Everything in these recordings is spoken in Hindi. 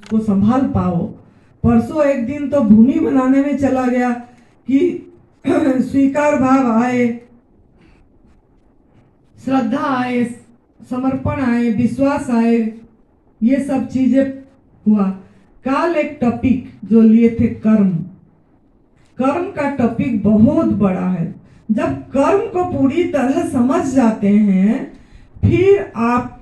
को संभाल पाओ। परसों एक दिन तो भूमि बनाने में चला गया कि स्वीकार भाव आए, श्रद्धा आए, समर्पण आए, विश्वास आए, ये सब चीजें हुआ। काल एक टॉपिक जो लिए थे कर्म, कर्म का टॉपिक बहुत बड़ा है। जब कर्म को पूरी तरह समझ जाते हैं, फिर आप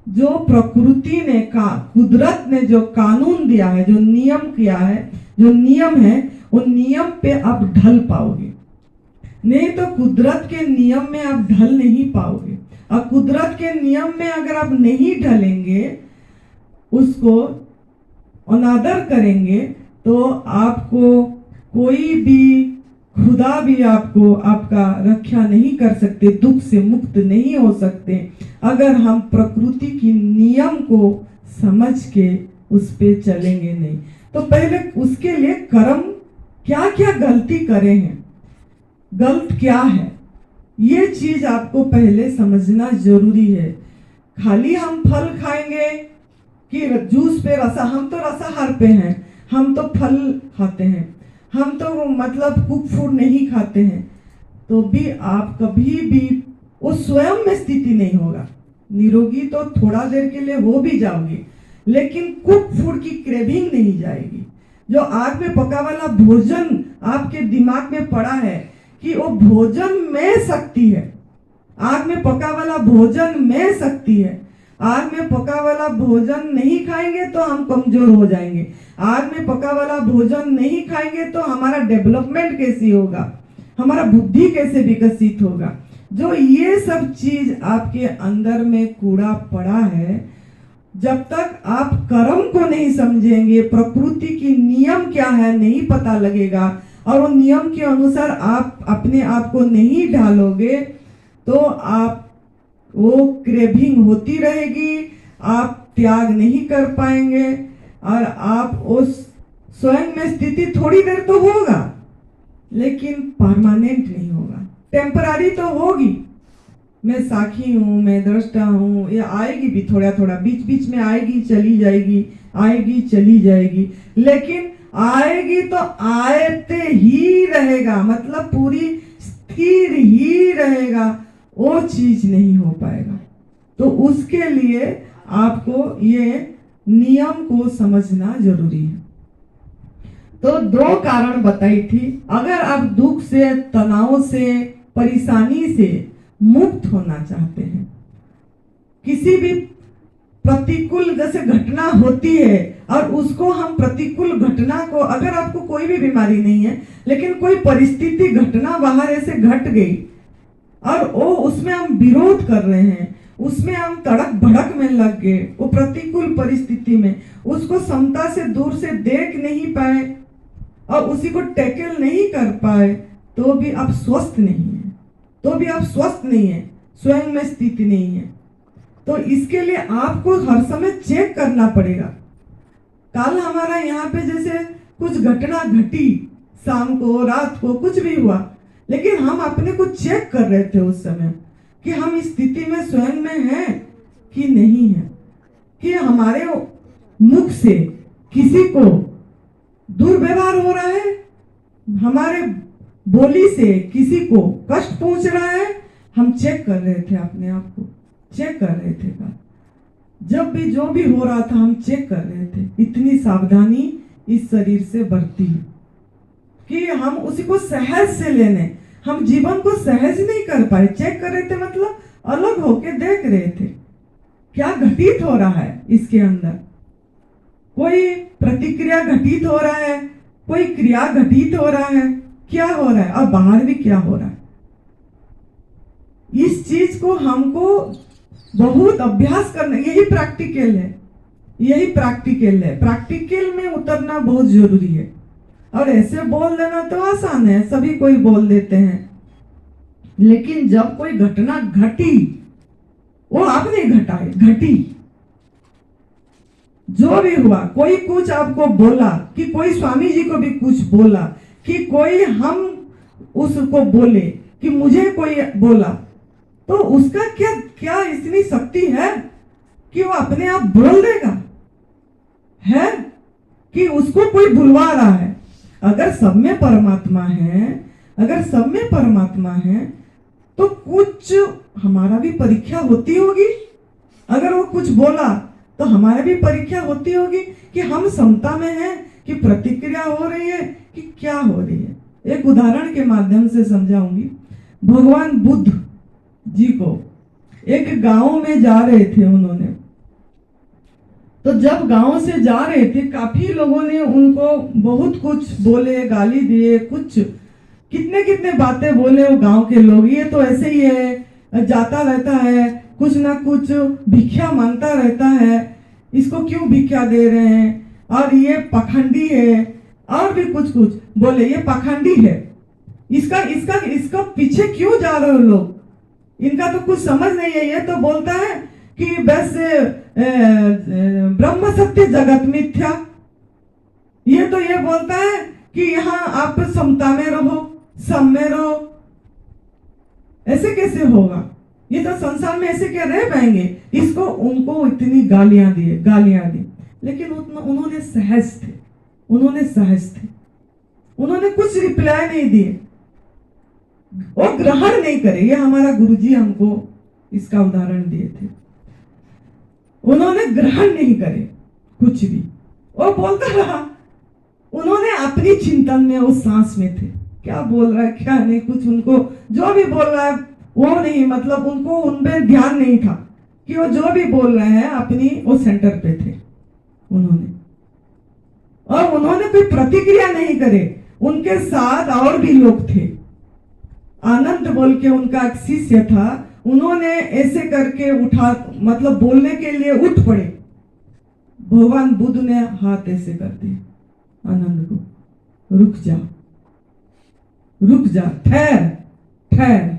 जो प्रकृति ने कुदरत ने जो कानून दिया है, जो नियम किया है, जो नियम है, उन नियम पे आप ढल पाओगे। नहीं तो कुदरत के नियम में आप ढल नहीं पाओगे। और कुदरत के नियम में अगर आप नहीं ढलेंगे, उसको अनादर करेंगे, तो आपको कोई भी खुदा भी आपको आपका रक्षा नहीं कर सकते, दुख से मुक्त नहीं हो सकते अगर हम प्रकृति की नियम को समझ के उस पे चलेंगे नहीं। तो पहले उसके लिए कर्म क्या क्या गलती करे हैं, गलत क्या है, ये चीज आपको पहले समझना जरूरी है। खाली हम फल खाएंगे कि जूस पे रसा, हम तो रसाहार पे हैं, हम तो फल खाते हैं, हम तो मतलब कुक फूड नहीं खाते हैं, तो भी आप कभी भी उस स्वयं में स्थिति नहीं होगा। निरोगी तो थोड़ा देर के लिए हो भी जाओगे, लेकिन कुक फूड की क्रेविंग नहीं जाएगी। जो आग में पका वाला भोजन आपके दिमाग में पड़ा है कि वो भोजन में शक्ति है, आग में पका वाला भोजन में शक्ति है। आग में पका वाला भोजन नहीं खाएंगे तो हम कमजोर हो जाएंगे, आग में पका वाला भोजन नहीं खाएंगे तो हमारा डेवलपमेंट कैसे होगा, हमारा बुद्धि कैसे विकसित होगा। जो ये सब चीज आपके अंदर में कूड़ा पड़ा है, जब तक आप कर्म को नहीं समझेंगे, प्रकृति की नियम क्या है नहीं पता लगेगा, और वो नियम के अनुसार आप अपने आप को नहीं ढालोगे, तो आप वो क्रेविंग होती रहेगी, आप त्याग नहीं कर पाएंगे, और आप उस स्वयं में स्थिति थोड़ी देर तो होगा, लेकिन परमानेंट नहीं होगा, टेम्पररी तो होगी। मैं साखी हूँ, मैं दृष्टा हूँ, ये आएगी भी थोड़ा थोड़ा, बीच बीच में आएगी चली जाएगी, आएगी चली जाएगी, लेकिन आएगी तो आते ही रहेगा, मतलब पूरी स्थिर ही रहेगा, वो चीज नहीं हो पाएगा। तो उसके लिए आपको ये नियम को समझना जरूरी है। तो दो कारण बताई थी। अगर आप दुख से, तनाव से, परेशानी से मुक्त होना चाहते हैं, किसी भी प्रतिकूल जैसे घटना होती है और उसको हम प्रतिकूल घटना को, अगर आपको कोई भी बीमारी नहीं है लेकिन कोई परिस्थिति घटना बाहर ऐसे घट गई और वो उसमें हम विरोध कर रहे हैं, उसमें हम तड़क भड़क में लग गए, वो प्रतिकूल परिस्थिति में उसको समता से दूर से देख नहीं पाए और उसी को टैकल नहीं कर पाए, तो भी आप स्वस्थ नहीं है, तो भी आप स्वस्थ नहीं है, स्वयं में स्थिति नहीं है। तो इसके लिए आपको हर समय चेक करना पड़ेगा। कल हमारा यहाँ पे जैसे कुछ घटना घटी, शाम को रात को कुछ भी हुआ, लेकिन हम अपने को चेक कर रहे थे उस समय कि हम इस स्थिति में स्वयं में हैं कि नहीं है, कि हमारे मुख से किसी को दुर्व्यवहार हो रहा है, हमारे बोली से किसी को कष्ट पहुंच रहा है। हम चेक कर रहे थे, अपने आप को चेक कर रहे थे। जब भी जो भी हो रहा था हम चेक कर रहे थे। इतनी सावधानी इस शरीर से बरती है कि हम उसी को सहज से लेने, हम जीवन को सहज नहीं कर पाए। चेक कर रहे थे मतलब अलग होके देख रहे थे क्या घटित हो रहा है इसके अंदर, कोई प्रतिक्रिया घटित हो रहा है, कोई क्रिया घटित हो रहा है, क्या हो रहा है और बाहर भी क्या हो रहा है। इस चीज को हमको बहुत अभ्यास करना, यही प्रैक्टिकल है, यही प्रैक्टिकल है। प्रैक्टिकल में उतरना बहुत जरूरी है। और ऐसे बोल देना तो आसान है, सभी कोई बोल देते हैं, लेकिन जब कोई घटना घटी, वो आपने घटाई, घटी, जो भी हुआ, कोई कुछ आपको बोला, कि कोई स्वामी जी को भी कुछ बोला, कि कोई हम उसको बोले, कि मुझे कोई बोला, तो उसका क्या क्या इतनी शक्ति है कि वो अपने आप बोल देगा? है कि उसको कोई भुलवा रहा है। अगर सब में परमात्मा है, अगर सब में परमात्मा है तो कुछ हमारा भी परीक्षा होती होगी। अगर वो कुछ बोला तो हमारा भी परीक्षा होती होगी कि हम समता में हैं, कि प्रतिक्रिया हो रही है, कि क्या हो रही है। एक उदाहरण के माध्यम से समझाऊंगी। भगवान बुद्ध जी को एक गांव में जा रहे थे उन्होंने, तो जब गांव से जा रहे थे काफी लोगों ने उनको बहुत कुछ बोले, गाली दिए, कुछ कितने कितने बातें बोले वो गांव के लोग। ये तो ऐसे ही है, जाता रहता है, कुछ ना कुछ भिक्षा मांगता रहता है, इसको क्यों भिक्षा दे रहे हैं, और ये पाखंडी है, और भी कुछ कुछ बोले, ये पाखंडी है, इसका इसका इसका पीछे क्यों जा रहे हो लोग, इनका तो कुछ समझ नहीं है। ये तो बोलता है कि बस ब्रह्म सत्य जगत मिथ्या, ये तो ये बोलता है कि यहाँ आप समता में रहो, सब में रहो। ऐसे कैसे होगा, ये तो संसार में ऐसे क्या रह पाएंगे। इसको उनको इतनी गालियां दी, लेकिन उन्होंने सहज थे, उन्होंने कुछ रिप्लाई नहीं दिए, वो ग्रहण नहीं करे। ये हमारा गुरुजी हमको इसका उदाहरण दिए थे। उन्होंने ग्रहण नहीं करे कुछ भी, वो बोलता रहा। उन्होंने अपनी चिंतन में, उस सांस में थे, क्या बोल रहा है क्या नहीं, कुछ उनको जो भी बोल रहा है वो नहीं, मतलब उनको उनमें ध्यान नहीं था कि वो जो भी बोल रहे हैं अपनी वो सेंटर पे थे उन्होंने। और उन्होंने कोई प्रतिक्रिया नहीं करे। उनके साथ और भी लोग थे, आनंद बोल के उनका एक शिष्य था, उन्होंने ऐसे करके उठा, मतलब बोलने के लिए उठ पड़े। भगवान बुद्ध ने हाथ ऐसे कर दिए आनंद को, रुक जा, ठहर।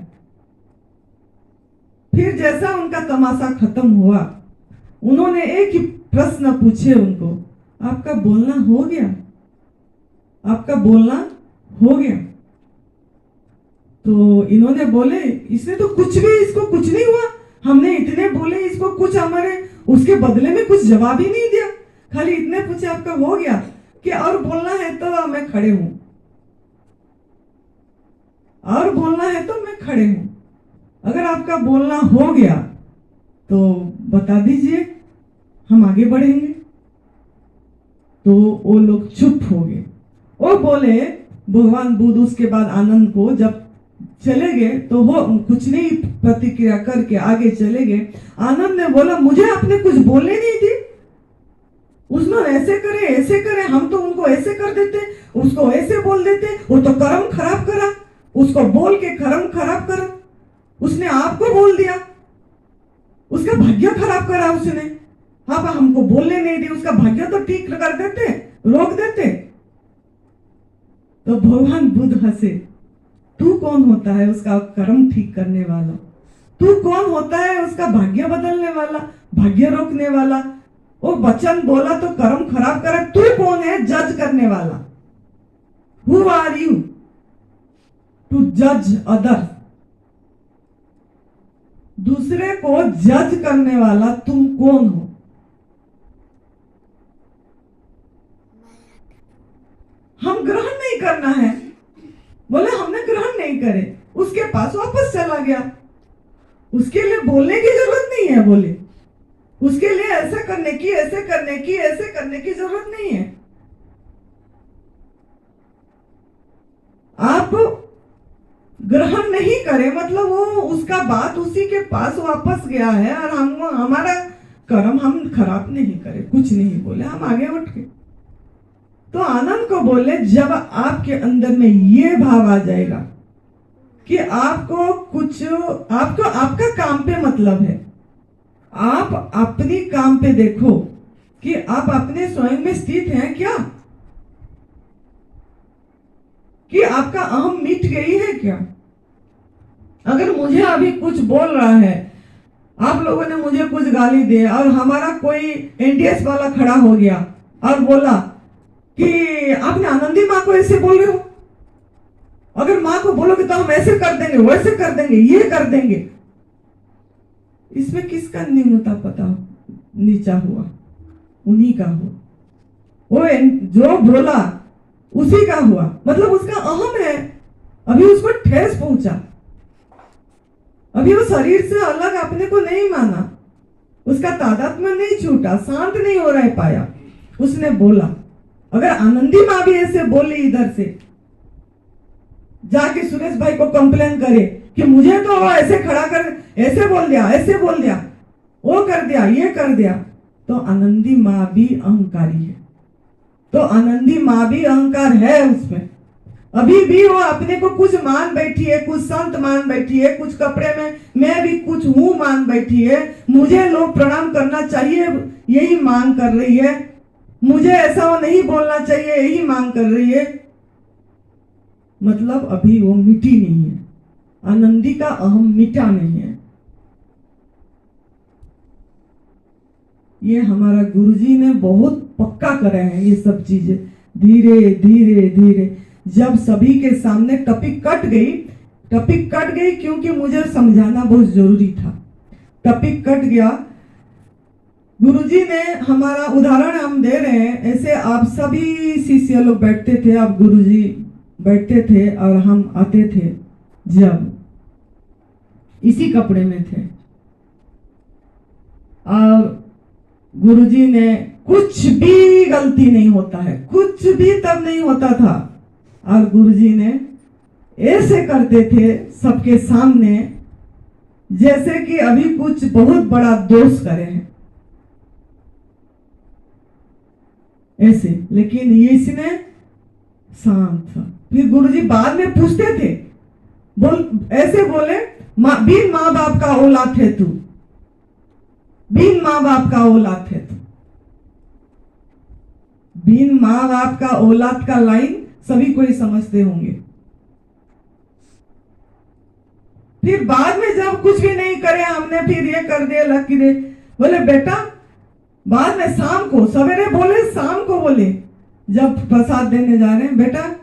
फिर जैसा उनका तमाशा खत्म हुआ, उन्होंने एक ही प्रश्न पूछे उनको, आपका बोलना हो गया? तो इन्होंने बोले, इसने तो इसको कुछ नहीं हुआ, हमने इतने बोले, इसको कुछ हमारे उसके बदले में कुछ जवाब ही नहीं दिया, खाली इतने पूछे आपका हो गया, कि और बोलना है तो मैं खड़े हूं, अगर आपका बोलना हो गया तो बता दीजिए, हम आगे बढ़ेंगे। तो वो लोग चुप हो गए। वो बोले, भगवान बुद्ध उसके बाद आनंद को जब चले गए तो वो कुछ नहीं प्रतिक्रिया करके आगे चले गए। आनंद ने बोला, मुझे आपने कुछ बोलने नहीं दी, उसने ऐसे करे, हम तो उनको ऐसे कर देते, उसको ऐसे बोल देते, वो तो कर्म खराब करा, उसको बोल के कर्म खराब करा, उसने आपको बोल दिया, उसका भाग्य खराब करा उसने। हाँ, हमको बोलने नहीं दी, उसका भाग्य तो ठीक कर देते, रोक देते। तो भगवान बुद्ध हंसे, तू कौन होता है उसका कर्म ठीक करने वाला? तू कौन होता है उसका भाग्य बदलने वाला, भाग्य रोकने वाला? वो वचन बोला तो कर्म खराब करा, तू कौन है जज करने वाला? Who are you to judge others? दूसरे को जज करने वाला तुम कौन हो? हम ग्रहण नहीं करना है, बोले हमने ग्रहण नहीं करे, उसके पास वापस चला गया। उसके लिए बोलने की जरूरत नहीं है, बोले उसके लिए ऐसे करने की जरूरत नहीं है। आप ग्रहण नहीं करे मतलब वो उसका बात उसी के पास वापस गया है, और हम हमारा कर्म हम खराब नहीं करे, कुछ नहीं बोले, हम आगे उठ गए। तो आनंद को बोले, जब आपके अंदर में ये भाव आ जाएगा कि आपको आपका काम पे मतलब है, आप अपनी काम पे देखो कि आप अपने स्वयं में स्थित हैं क्या, कि आपका अहम मिट गई है क्या। अगर मुझे अभी कुछ बोल रहा है, आप लोगों ने मुझे कुछ गाली दी और हमारा कोई एनडीएस वाला खड़ा हो गया और बोला कि आपने आनंदी माँ को ऐसे बोल रहे हो, अगर माँ को बोलोगे तो हम ऐसे कर देंगे, वैसे कर देंगे, ये कर देंगे, इसमें किसका न्यूनता पता नीचा हुआ? उन्हीं का हुआ। वो जो बोला उसी का हुआ, मतलब उसका अहम है, अभी उसको ठेस पहुंचा, अभी वो शरीर से अलग अपने को नहीं माना, उसका तादात्म्य नहीं छूटा, शांत नहीं हो रह पाया, उसने बोला। अगर आनंदी माँ भी ऐसे बोली इधर से जाके सुरेश भाई को कंप्लेन करे कि मुझे तो ऐसे खड़ा कर, ऐसे बोल दिया, ऐसे बोल दिया, वो कर दिया, ये कर दिया, तो आनंदी माँ भी अहंकारी है, तो आनंदी माँ भी अहंकार है उसमें। अभी भी वो अपने को कुछ मान बैठी है, कुछ संत मान बैठी है, कुछ कपड़े में मैं भी कुछ हूं मान बैठी है, मुझे लोग प्रणाम करना चाहिए यही मांग कर रही है, मुझे ऐसा वो नहीं बोलना चाहिए यही मांग कर रही है। मतलब अभी वो मिटी नहीं है, आनंदी का अहम मिटा नहीं है। ये हमारा गुरुजी ने बहुत पक्का करे हैं ये सब चीजें, धीरे धीरे धीरे। जब सभी के सामने टॉपिक कट गई क्योंकि मुझे समझाना बहुत जरूरी था, टॉपिक कट गया। गुरुजी ने हमारा उदाहरण हम दे रहे हैं, ऐसे आप सभी शिष्य लोग बैठते थे, आप गुरुजी बैठते थे और हम आते थे, जब इसी कपड़े में थे और गुरुजी ने कुछ भी गलती नहीं होता है, कुछ भी तब नहीं होता था, और गुरुजी ने ऐसे करते थे सबके सामने जैसे कि अभी कुछ बहुत बड़ा दोष करे हैं ऐसे। लेकिन ये इसने शांत था। फिर गुरुजी बाद में पूछते थे, ऐसे बोले, बिन माँ बाप का औलाद है तू, बिन माँ बाप का औलाद है तू। बिन माँ बाप का औलाद का लाइन सभी कोई समझते होंगे। फिर बाद में जब कुछ भी नहीं करे हमने, फिर ये कर दिया लकी दे, बोले बेटा बाद में शाम को, सवेरे बोले शाम को बोले, जब प्रसाद देने जा रहे हैं, बेटा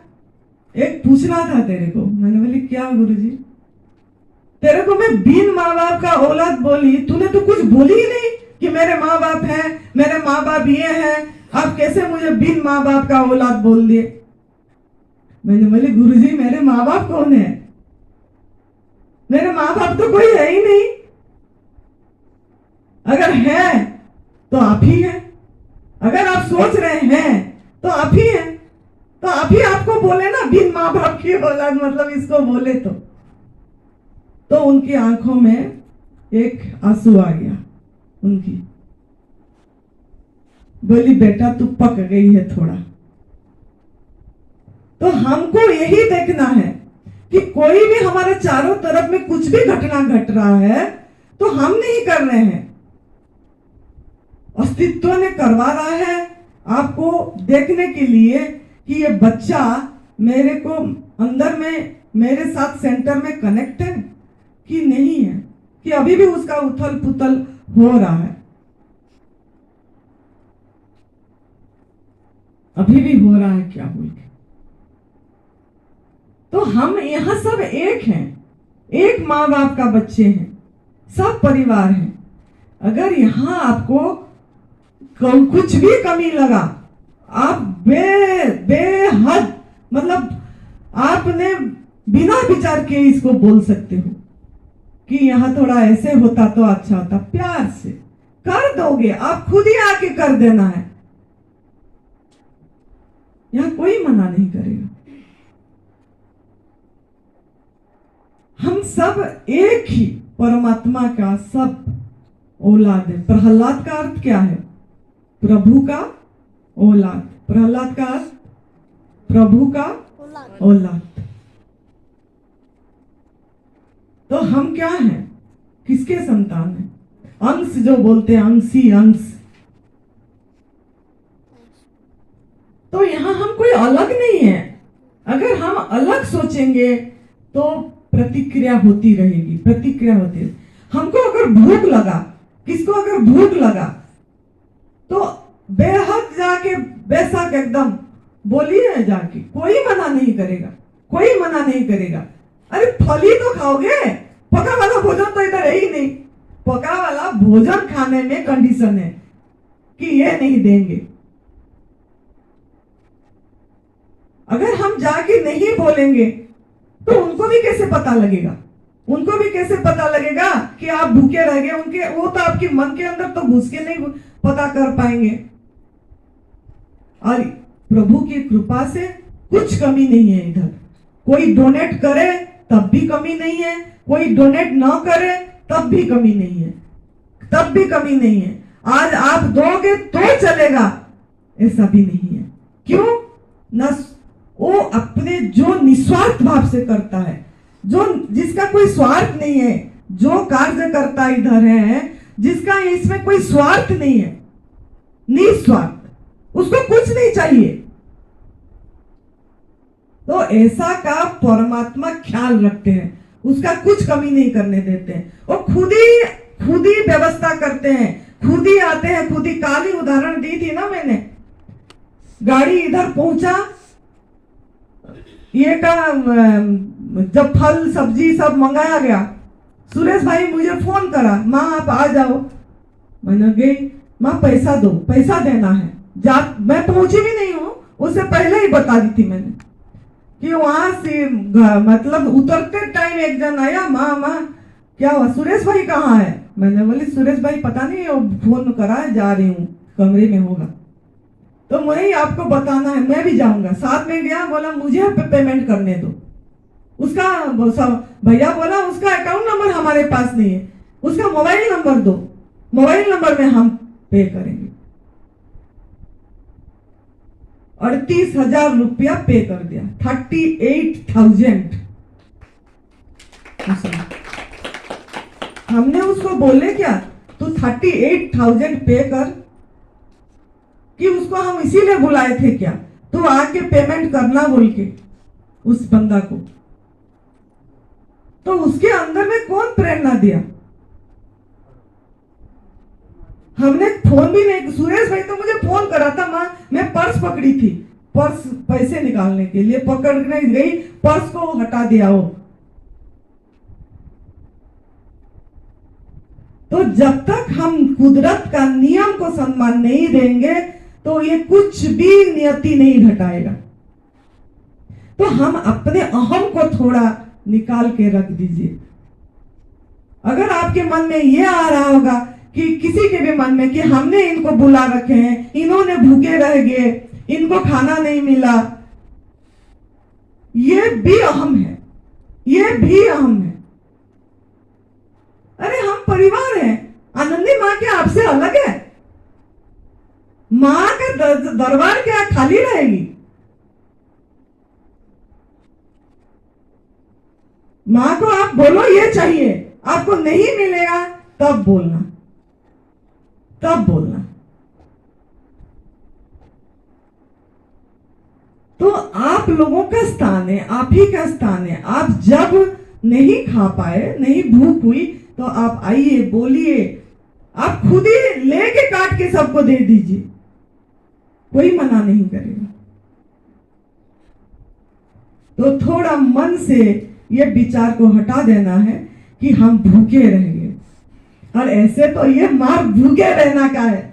एक पूछना था तेरे को। मैंने बोली क्या गुरुजी? तेरे को मैं बिन माँ बाप का औलाद बोली, तूने तो कुछ बोली ही नहीं कि मेरे माँ बाप हैं, मेरे माँ बाप ये हैं, आप कैसे मुझे बिन माँ बाप का औलाद बोल दिए? मैंने बोली गुरुजी मेरे माँ बाप कौन है? मेरे माँ बाप तो कोई है ही नहीं, अगर है तो आप ही हैं, अगर आप सोच रहे हैं तो आप ही हैं, तो आप ही आपको बोले ना बिन माँ बाप की औलाद, मतलब इसको बोले तो उनकी आंखों में एक आंसू आ गया उनकी। बोली बेटा तू पक गई है थोड़ा। तो हमको यही देखना है कि कोई भी हमारे चारों तरफ में कुछ भी घटना घट रहा है तो हम नहीं कर रहे हैं, अस्तित्व ने करवा रहा है आपको देखने के लिए कि ये बच्चा मेरे को अंदर में मेरे साथ सेंटर में कनेक्ट है कि नहीं है, कि अभी भी उसका उथल पुथल हो रहा है, अभी भी हो रहा है क्या बोल के। तो हम यहां सब एक हैं, एक माँ बाप का बच्चे हैं, सब परिवार हैं। अगर यहां आपको कुछ भी कमी लगा, आप बेहद मतलब आपने बिना विचार के इसको बोल सकते हो कि यहां थोड़ा ऐसे होता तो अच्छा होता, प्यार से कर दोगे, आप खुद ही आके कर देना है, यहां कोई मना नहीं करेगा। हम सब एक ही परमात्मा का सब औलाद है। प्रहलाद का अर्थ क्या है? प्रभु का औलाद। प्रहलाद का अर्थ प्रभु का औलाद। तो हम क्या हैं? किसके संतान हैं? अंश जो बोलते हैं, अंशी अंश। तो यहां हम कोई अलग नहीं है। अगर हम अलग सोचेंगे तो प्रतिक्रिया होती रहेगी, प्रतिक्रिया होती है। हमको अगर भूख लगा, किसको अगर भूख लगा तो बेहद जाके बेशक एकदम बोलिए जाके, कोई मना नहीं करेगा, कोई मना नहीं करेगा। अरे फल ही तो खाओगे, पका वाला भोजन तो इधर है ही नहीं। पका वाला भोजन खाने में कंडीशन है कि ये नहीं देंगे, अगर हम जाके नहीं बोलेंगे तो उनको भी कैसे पता लगेगा? उनको भी कैसे पता लगेगा कि आप भूखे रह गए? उनके वो तो आपके मन के अंदर तो घुस के नहीं पता कर पाएंगे। और प्रभु की कृपा से कुछ कमी नहीं है इधर। कोई डोनेट करे तब भी कमी नहीं है, कोई डोनेट ना करे तब भी कमी नहीं है, तब भी कमी नहीं है। आज आप दोगे तो चलेगा, ऐसा भी नहीं है। क्यों? न वो अपने जो निस्वार्थ भाव से करता है, जो जिसका कोई स्वार्थ नहीं है, जो कार्य करता इधर है, जिसका इसमें कोई स्वार्थ नहीं है, निस्वार्थ, उसको कुछ नहीं चाहिए, तो ऐसा का परमात्मा ख्याल रखते हैं, उसका कुछ कमी नहीं करने देते हैं। वो खुद ही व्यवस्था करते हैं, खुद ही आते हैं, खुद ही। काल ही उदाहरण दी थी ना मैंने, गाड़ी इधर पहुंचा, ये का जब फल सब्जी सब मंगाया गया, सुरेश भाई मुझे फोन करा, माँ आप आ जाओ। मैंने गई, माँ पैसा दो, पैसा देना है। मैं पहुंची भी नहीं हूँ, उससे पहले ही बता दी थी मैंने कि वहां से मतलब उतरते टाइम एक जन आया, माँ क्या हुआ, सुरेश भाई कहाँ है? मैंने बोली सुरेश भाई पता नहीं, फोन करा है, जा रही हूँ, कमरे में होगा। तो वही आपको बताना है, मैं भी जाऊंगा। साथ में गया, बोला मुझे पेमेंट करने दो। उसका भैया बोला उसका अकाउंट नंबर हमारे पास नहीं है, उसका मोबाइल नंबर दो, मोबाइल नंबर में हम पे करेंगे। 38,000 रुपया पे कर दिया, 38,000। हमने उसको बोले क्या, तू 38,000 पे कर, कि उसको हम इसीलिए बुलाए थे क्या, तू आके पेमेंट करना बोल के उस बंदा को। तो उसके अंदर में कौन प्रेरणा दिया? हमने फोन भी नहीं, सुरेश भाई तो मुझे फोन करा था, माँ मैं पर्स पकड़ी थी, पर्स पैसे निकालने के लिए पकड़ने गई, पर्स को हटा दिया वो। तो जब तक हम कुदरत का नियम को सम्मान नहीं देंगे तो ये कुछ भी नियति नहीं घटाएगा। तो हम अपने अहम को थोड़ा निकाल के रख दीजिए। अगर आपके मन में ये आ रहा होगा कि किसी के भी मन में कि हमने इनको बुला रखे हैं, इन्होंने भूखे रह गए, इनको खाना नहीं मिला, ये भी अहम है, ये भी अहम है। अरे हम परिवार हैं, आनंदी माँ क्या आपसे अलग है? माँ का दरबार क्या खाली रहेगी? माँ को आप बोलो ये चाहिए, आपको नहीं मिलेगा तब बोलना, तब बोलना। तो आप लोगों का स्थान है, आप ही का स्थान है। आप जब नहीं खा पाए, नहीं भूख हुई, तो आप आइए, बोलिए, आप खुद ही लेके काट के सबको दे दीजिए, कोई मना नहीं करेगा। तो थोड़ा मन से ये विचार को हटा देना है कि हम भूखे रहेंगे, और ऐसे तो ये मार्ग भूखे रहना का है।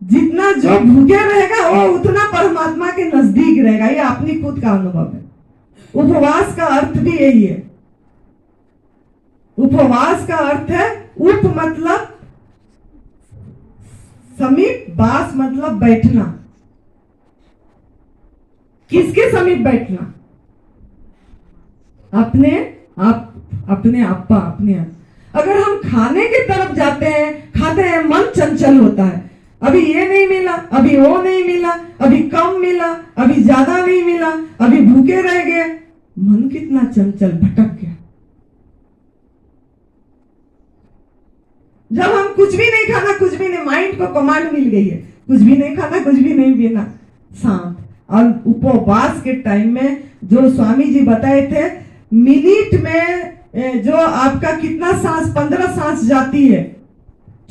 जितना जो भूखे रहेगा वो उतना परमात्मा के नजदीक रहेगा, ये अपनी खुद का अनुभव है। उपवास का अर्थ भी यही है। उपवास का अर्थ है, उप मतलब समीप, वास मतलब बैठना। किसके समीप बैठना? अपने आप। अगर हम खाने की तरफ जाते हैं, खाते हैं, मन चंचल होता है, अभी ये नहीं मिला, अभी वो नहीं मिला, अभी कम मिला, अभी ज्यादा नहीं मिला, अभी भूखे रह गए, मन कितना चंचल भटक गया। जब हम कुछ भी नहीं खाना, कुछ भी नहीं, माइंड को कमांड मिल गई है, कुछ भी नहीं खाना, कुछ भी नहीं पीना, शांत। और उपवास के टाइम में जो स्वामी जी बताए थे, मिनट में जो आपका कितना सांस, 15 सांस जाती है,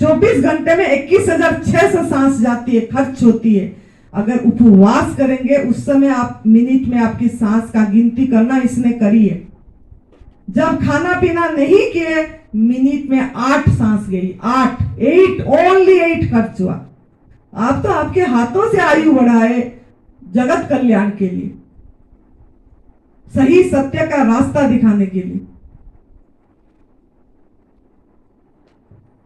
24 घंटे में 21,600 सांस जाती है, खर्च होती है। अगर उपवास करेंगे उस समय आप मिनट में आपकी सांस का गिनती करना, इसने करिए। जब खाना पीना नहीं किए, मिनट में 8 सांस गई, 8 ओनली 8 खर्च हुआ। आप तो आपके हाथों से आयु बढ़ाए, जगत कल्याण के लिए, सही सत्य का रास्ता दिखाने के लिए।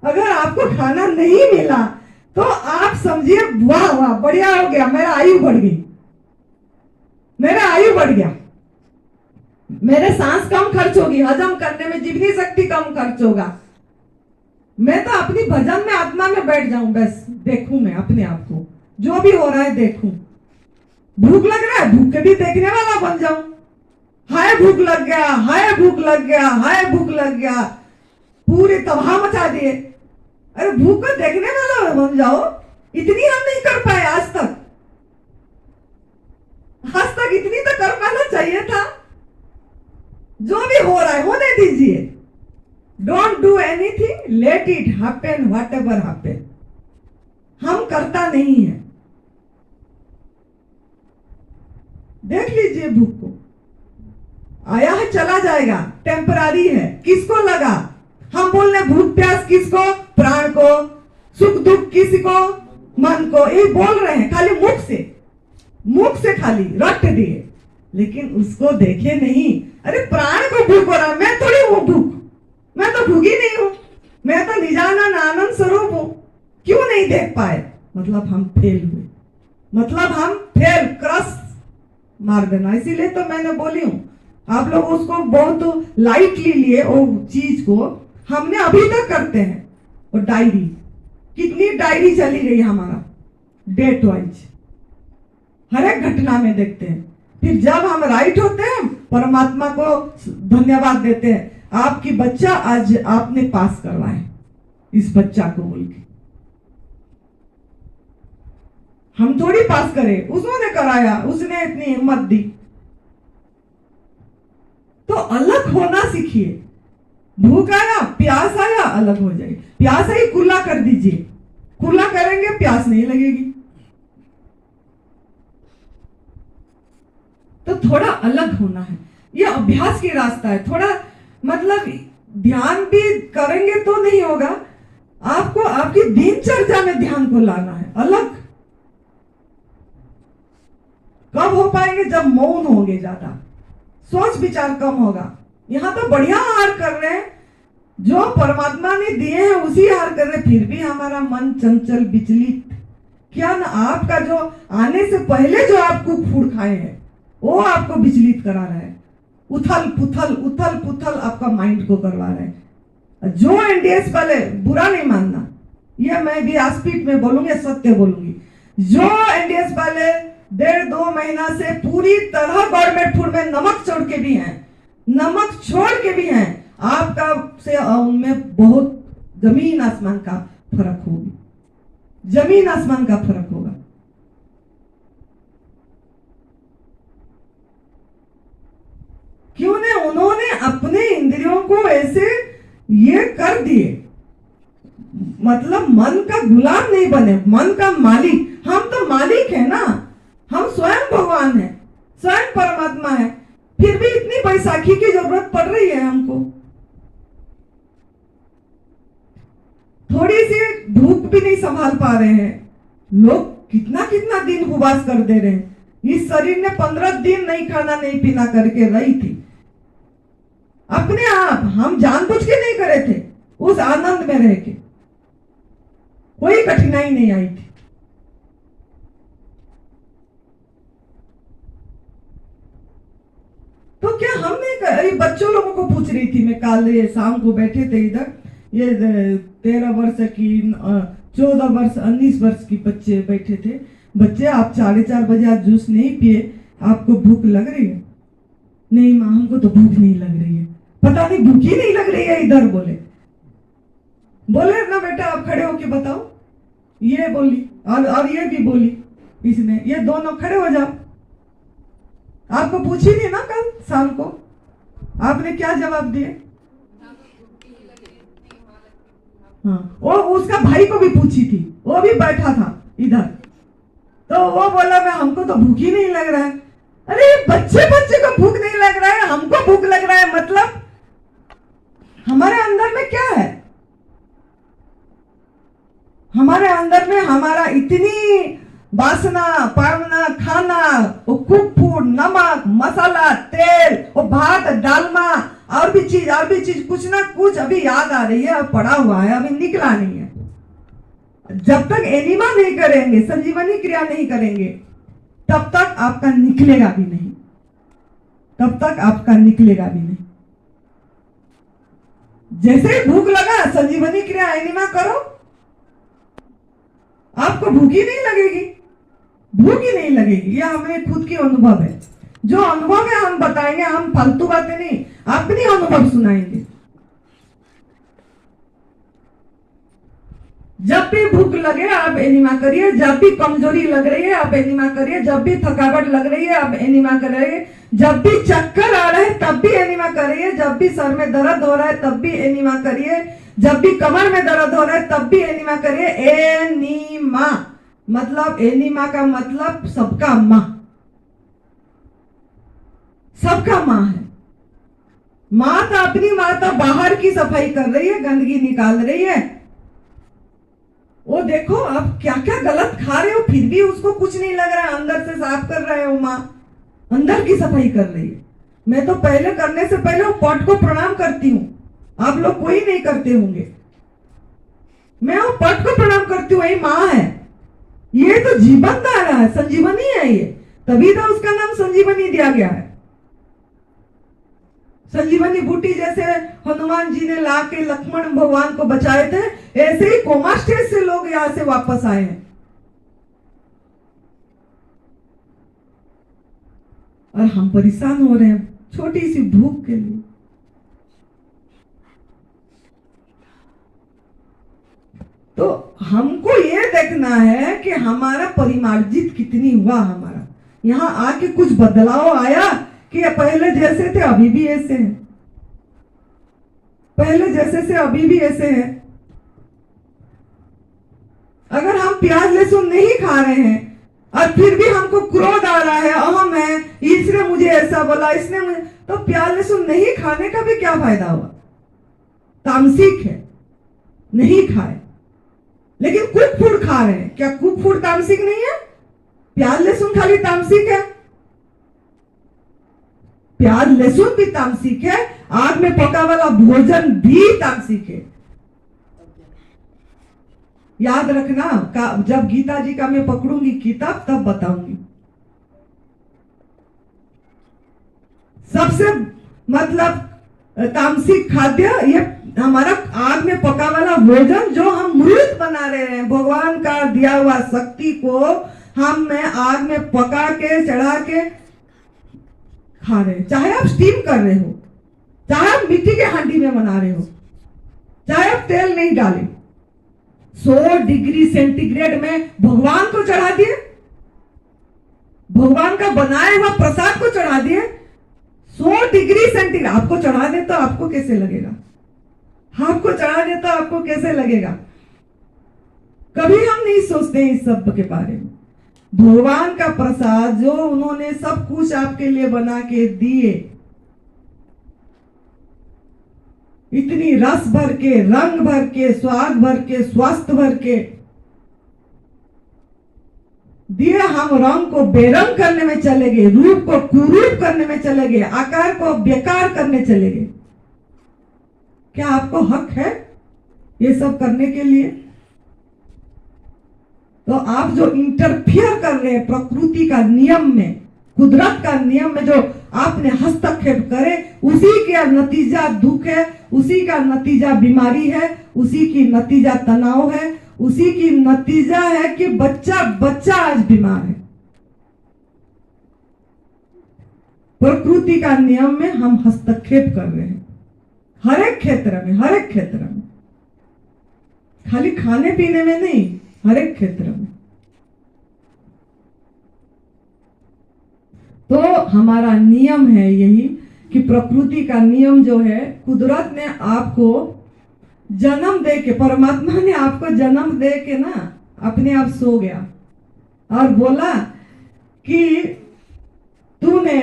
अगर आपको खाना नहीं मिला तो आप समझिए वाह वाह बढ़िया हो गया, मेरा आयु बढ़ गई, मेरा आयु बढ़ गया, मेरे सांस कम खर्च होगी, हजम करने में जीवनी शक्ति कम खर्च होगा, मैं तो अपनी भजन में आत्मा में बैठ जाऊं, बस देखूं मैं अपने आप को, जो भी हो रहा है देखूं। भूख लग रहा है, भूख के भी देखने वाला बन जाऊं, हाय भूख लग गया, हाय भूख लग गया, हाय भूख लग गया, पूरी तबाह मचा दिए। अरे भूख को देखने वाला बन जाओ, इतनी हम नहीं कर पाए आज तक, इतनी तो कर पाना चाहिए था। जो भी हो रहा है होने दीजिए, don't do anything, let it happen what ever happen. हम करता नहीं है। देख लीजिए भूख को, आया है चला जाएगा, टेम्परारी है। किसको लगा? हम बोल रहे भूख प्यास किसको? प्राण को। सुख दुख किसको? मन को। ये बोल रहे हैं खाली मुख से खाली रट दिए, लेकिन उसको देखे नहीं। अरे प्राण को भूख हो रहा, मैं थोड़ी हूं भूख, मैं तो भूखी नहीं हूं, मैं तो निजानंद आनंद स्वरूप हूं। क्यों नहीं देख पाए? मतलब हम फेल हुए, मतलब हम फेल, क्रस मार देना। इसीलिए तो मैंने बोली हूं, आप लोग उसको बहुत लाइटली लिए वो चीज को। हमने अभी तक करते हैं। और डायरी, कितनी डायरी चली गई हमारा, डेट वाइज हर एक घटना में देखते हैं। फिर जब हम राइट होते हैं, परमात्मा को धन्यवाद देते हैं, आपकी बच्चा आज आपने पास करवाए, इस बच्चा को बोल के। हम थोड़ी पास करें, उसने कराया, उसने इतनी हिम्मत दी। तो अलग होना सीखिए। भूख आया, प्यास आया, अलग हो जाए। प्यास आई, कुल्ला कर दीजिए, कुल्ला करेंगे प्यास नहीं लगेगी। तो थोड़ा अलग होना है, ये अभ्यास की रास्ता है। थोड़ा मतलब ध्यान भी करेंगे तो नहीं होगा, आपको आपकी दिनचर्या में ध्यान को लाना है अलग। कब हो पाएंगे? जब मौन होंगे, ज्यादा सोच विचार कम होगा। यहां तो बढ़िया आहार कर रहे हैं, जो परमात्मा ने दिए हैं उसी आहार कर रहे हैं, फिर भी हमारा मन चंचल विचलित। क्या ना आपका जो आने से पहले जो आपको फूड खाए हैं वो आपको विचलित करा रहा है, उथल पुथल आपका माइंड को करवा रहा है। जो एनडीएस वाले, बुरा नहीं मानना, ये मैं भी आस्पीट में बोलूंगी, सत्य बोलूंगी, जो एनडीएस वाले 1.5-2 महीना से पूरी तरह गवर्नमेंट फूड में नमक छोड़ के भी हैं, आपका से उनमें बहुत जमीन आसमान का फर्क होगी, जमीन आसमान का फर्क होगा। क्यों ने उन्होंने अपने इंद्रियों को ऐसे ये कर दिए, मतलब मन का गुलाम नहीं बने, मन का मालिक। हम तो मालिक है ना, हम स्वयं भगवान है, स्वयं परमात्मा है, फिर भी इतनी बैसाखी की जरूरत पड़ रही है हमको। थोड़ी सी भूख भी नहीं संभाल पा रहे हैं लोग, कितना कितना दिन उपवास कर दे रहे हैं। इस शरीर ने 15 दिन नहीं खाना नहीं पीना करके रही थी अपने आप, हम जानबूझ के नहीं करे थे, उस आनंद में रह के कोई कठिनाई नहीं आई थी। तो क्या हमने, बच्चों लोगों को पूछ रही थी मैं, कल ये शाम को बैठे थे इधर, ये 13 वर्ष की 14 वर्ष 19 वर्ष की बच्चे बैठे थे। बच्चे, आप 4:30 बजे आज जूस नहीं पिए, आपको भूख लग रही है? नहीं माँ, हमको तो भूख नहीं लग रही है। पता नहीं भूख ही नहीं लग रही है, इधर बोले ना बेटा आप खड़े होके बताओ। ये बोली और ये भी बोली इसने, ये दोनों खड़े हो जाओ। आपको पूछी नहीं ना कल शाम को, आपने क्या जवाब दिए? हाँ, वो उसका भाई को भी पूछी थी, वो भी बैठा था इधर, तो वो बोला मैं, हमको तो भूख ही नहीं लग रहा है। अरे बच्चे को भूख नहीं लग रहा है, हमको भूख लग रहा है, मतलब हमारे अंदर में क्या है? हमारे अंदर में हमारा इतनी बासना पावना खाना, वो कुक फूड, नमक मसाला, तेल, वो भात डालमा, और भी चीज कुछ ना कुछ अभी याद आ रही है, अब पड़ा हुआ है, अभी निकला नहीं है। जब तक एनिमा नहीं करेंगे, संजीवनी क्रिया नहीं करेंगे, तब तक आपका निकलेगा भी नहीं, तब तक आपका निकलेगा भी नहीं। जैसे ही भूख लगा, संजीवनी क्रिया एनिमा करो, आपको भूख ही नहीं लगेगी, भूख ही नहीं लगेगी। यह हमें खुद की अनुभव है, जो अनुभव है हम बताएंगे, हम फालतू बातें नहीं, अपनी अनुभव सुनाएंगे। जब भी भूख लगे आप एनिमा करिए, जब भी कमजोरी लग रही है आप एनिमा करिए, जब भी थकावट लग रही है आप एनिमा करिए, जब भी चक्कर आ रहे हैं तब भी एनिमा करिए, जब भी सर में दर्द हो रहा है तब भी एनिमा करिए, जब भी कमर में दर्द हो रहा है तब भी एनिमा करिए। एनिमा मतलब, एनिमा का मतलब सबका माँ, सबका माँ है। माँ तो अपनी माँ तो बाहर की सफाई कर रही है, गंदगी निकाल रही है। वो देखो आप क्या क्या गलत खा रहे हो, फिर भी उसको कुछ नहीं लग रहा है, अंदर से साफ कर रहे हो, माँ अंदर की सफाई कर रही है। मैं तो पहले करने से पहले वो पॉट को प्रणाम करती हूँ, आप लोग कोई नहीं करते होंगे, मैं वो पॉट को प्रणाम करती हूँ, ये माँ है, ये तो जीवन धारा है, संजीवनी है ये, तभी तो उसका नाम संजीवनी दिया गया है। संजीवनी बूटी जैसे हनुमान जी ने लाके लक्ष्मण भगवान को बचाए थे, ऐसे ही कोमा स्टेज से लोग यहां से वापस आए हैं। और हम परेशान हो रहे हैं छोटी सी भूख के लिए। तो हमको ये देखना है कि हमारा परिमार्जित कितनी हुआ, हमारा यहां आके कुछ बदलाव आया कि पहले जैसे थे अभी भी ऐसे हैं, पहले जैसे से अभी भी ऐसे हैं। अगर हम प्याज लहसुन नहीं खा रहे हैं और फिर भी हमको क्रोध आ रहा है, अहम है, इसने मुझे ऐसा बोला, इसने मुझे, तो प्याज लहसुन नहीं खाने का भी क्या फायदा हुआ? तामसिक है, नहीं खाए। लेकिन कुक फूड खा रहे हैं, क्या कुक फूड तामसिक नहीं है? प्याज लहसुन खाली तामसिक है? प्याज लहसुन भी तामसिक है, आग में पका वाला भोजन भी तामसिक है। याद रखना, जब गीता जी का मैं पकड़ूंगी किताब तब बताऊंगी। सबसे मतलब तामसिक खाद्य ये हमारा आग में पका वाला भोजन, जो हम मृत बना रहे हैं, भगवान का दिया हुआ शक्ति को हम में आग में पका के चढ़ा के खा रहे हैं। चाहे आप स्टीम कर रहे हो, चाहे आप मिट्टी के हांडी में बना रहे हो, चाहे आप तेल नहीं डाले, 100 डिग्री सेंटीग्रेड में भगवान को चढ़ा दिए, भगवान का बनाया हुआ प्रसाद को चढ़ा दिए। 100 डिग्री सेंटीग्रेड आपको चढ़ा दे तो आपको कैसे लगेगा? आपको चढ़ा दे तो आपको कैसे लगेगा? कभी हम नहीं सोचते इस सब के बारे में। भगवान का प्रसाद जो उन्होंने सब कुछ आपके लिए बना के दिए, इतनी रस भर के, रंग भर के, स्वाद भर के, स्वास्थ्य भर के दिए, हम रंग को बेरंग करने में चले गए, रूप को कुरूप करने में चले गए, आकार को बेकार करने चले गए। क्या आपको हक है ये सब करने के लिए? तो आप जो इंटरफियर कर रहे हैं प्रकृति का नियम में, कुदरत का नियम में, जो आपने हस्तक्षेप करे, उसी का नतीजा दुख है, उसी का नतीजा बीमारी है, उसी की नतीजा तनाव है, उसी की नतीजा है कि बच्चा आज बीमार है। प्रकृति का नियम में हम हस्तक्षेप कर रहे हैं, हर एक क्षेत्र में, हर एक क्षेत्र में, खाली खाने पीने में नहीं, हर एक क्षेत्र में। तो हमारा नियम है यही कि प्रकृति का नियम जो है, कुदरत ने आपको जन्म दे के, परमात्मा ने आपको जन्म दे के ना अपने आप सो गया और बोला कि तूने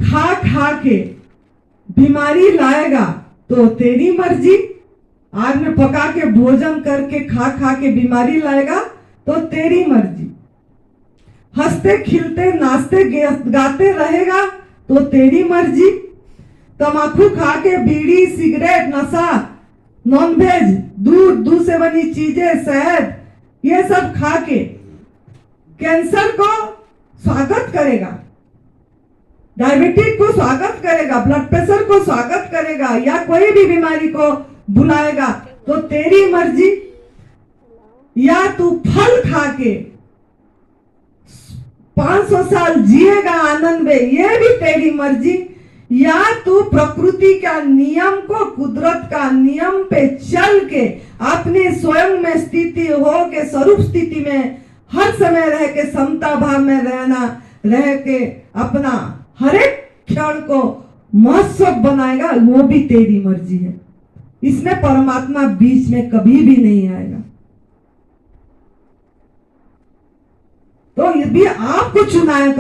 खा खा के बीमारी लाएगा तो तेरी मर्जी, आग में पका के भोजन करके खा खा के बीमारी लाएगा तो तेरी मर्जी। हंसते खिलते नाचते गाते रहेगा तो तेरी मर्जी। तम्बाकू खा के बीड़ी सिगरेट नशा नॉनवेज दूध से बनी चीजें शहद ये सब खा के कैंसर को स्वागत करेगा, डायबिटीज को स्वागत करेगा, ब्लड प्रेशर को स्वागत करेगा या कोई भी बीमारी को बुलाएगा तो तेरी मर्जी। या तू फल खा के 500 साल जिएगा आनंद में, ये भी तेरी मर्जी। या तू प्रकृति का नियम को, कुदरत का नियम पे चल के अपने स्वयं में स्थिति हो के स्वरूप स्थिति में हर समय रह के समता भाव में रहना, रह के अपना हर एक क्षण को महोत्सव बनाएगा, वो भी तेरी मर्जी है। इसमें परमात्मा बीच में कभी भी नहीं आएगा। तो ये भी आपको चुनाव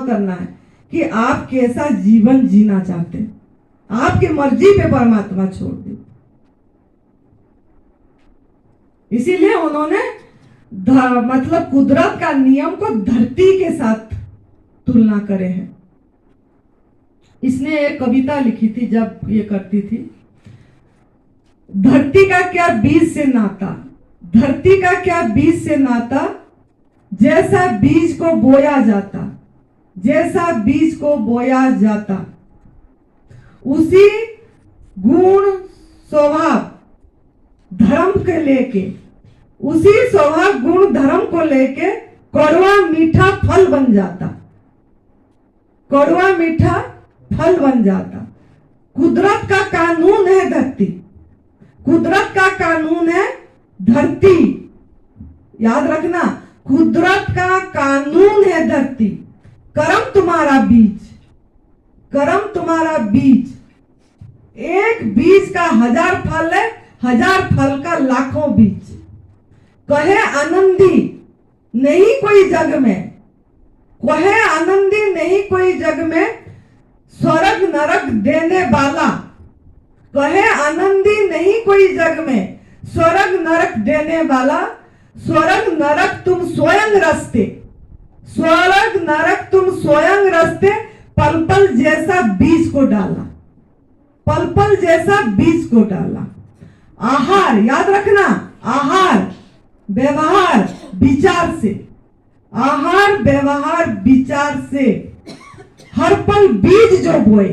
करना है कि आप कैसा जीवन जीना चाहते हैं। आपकी मर्जी पे परमात्मा छोड़ दे। इसीलिए उन्होंने मतलब कुदरत का नियम को धरती के साथ तुलना करे हैं। इसने एक कविता लिखी थी जब ये करती थी, धरती का क्या बीज से नाता, धरती का क्या बीज से नाता, जैसा बीज को बोया जाता, जैसा बीज को बोया जाता, उसी गुण स्वभाव धर्म के लेके, उसी स्वभाव गुण धर्म को लेके कड़वा मीठा फल बन जाता, कड़वा मीठा फल बन जाता। कुदरत का कानून है धरती, कुदरत का कानून है धरती। याद रखना, कुदरत का कानून है धरती। कर्म तुम्हारा बीज, कर्म तुम्हारा बीज। एक बीज का 1000 फल है, 1000 फल का लाखों बीज। कहे आनंदी नहीं कोई जग में, कहे आनंदी नहीं कोई जग में, स्वर्ग नरक देने वाला। कहे आनंदी नहीं कोई जग में, स्वर्ग नरक देने वाला। स्वर्ग नरक तुम स्वयं रस्ते, स्वर्ग नरक तुम स्वयं रस्ते। पल पल जैसा बीज को डाला, पल पल जैसा बीज को डाला। आहार याद रखना, आहार व्यवहार विचार से, आहार व्यवहार विचार से हर पल बीज जो बोए,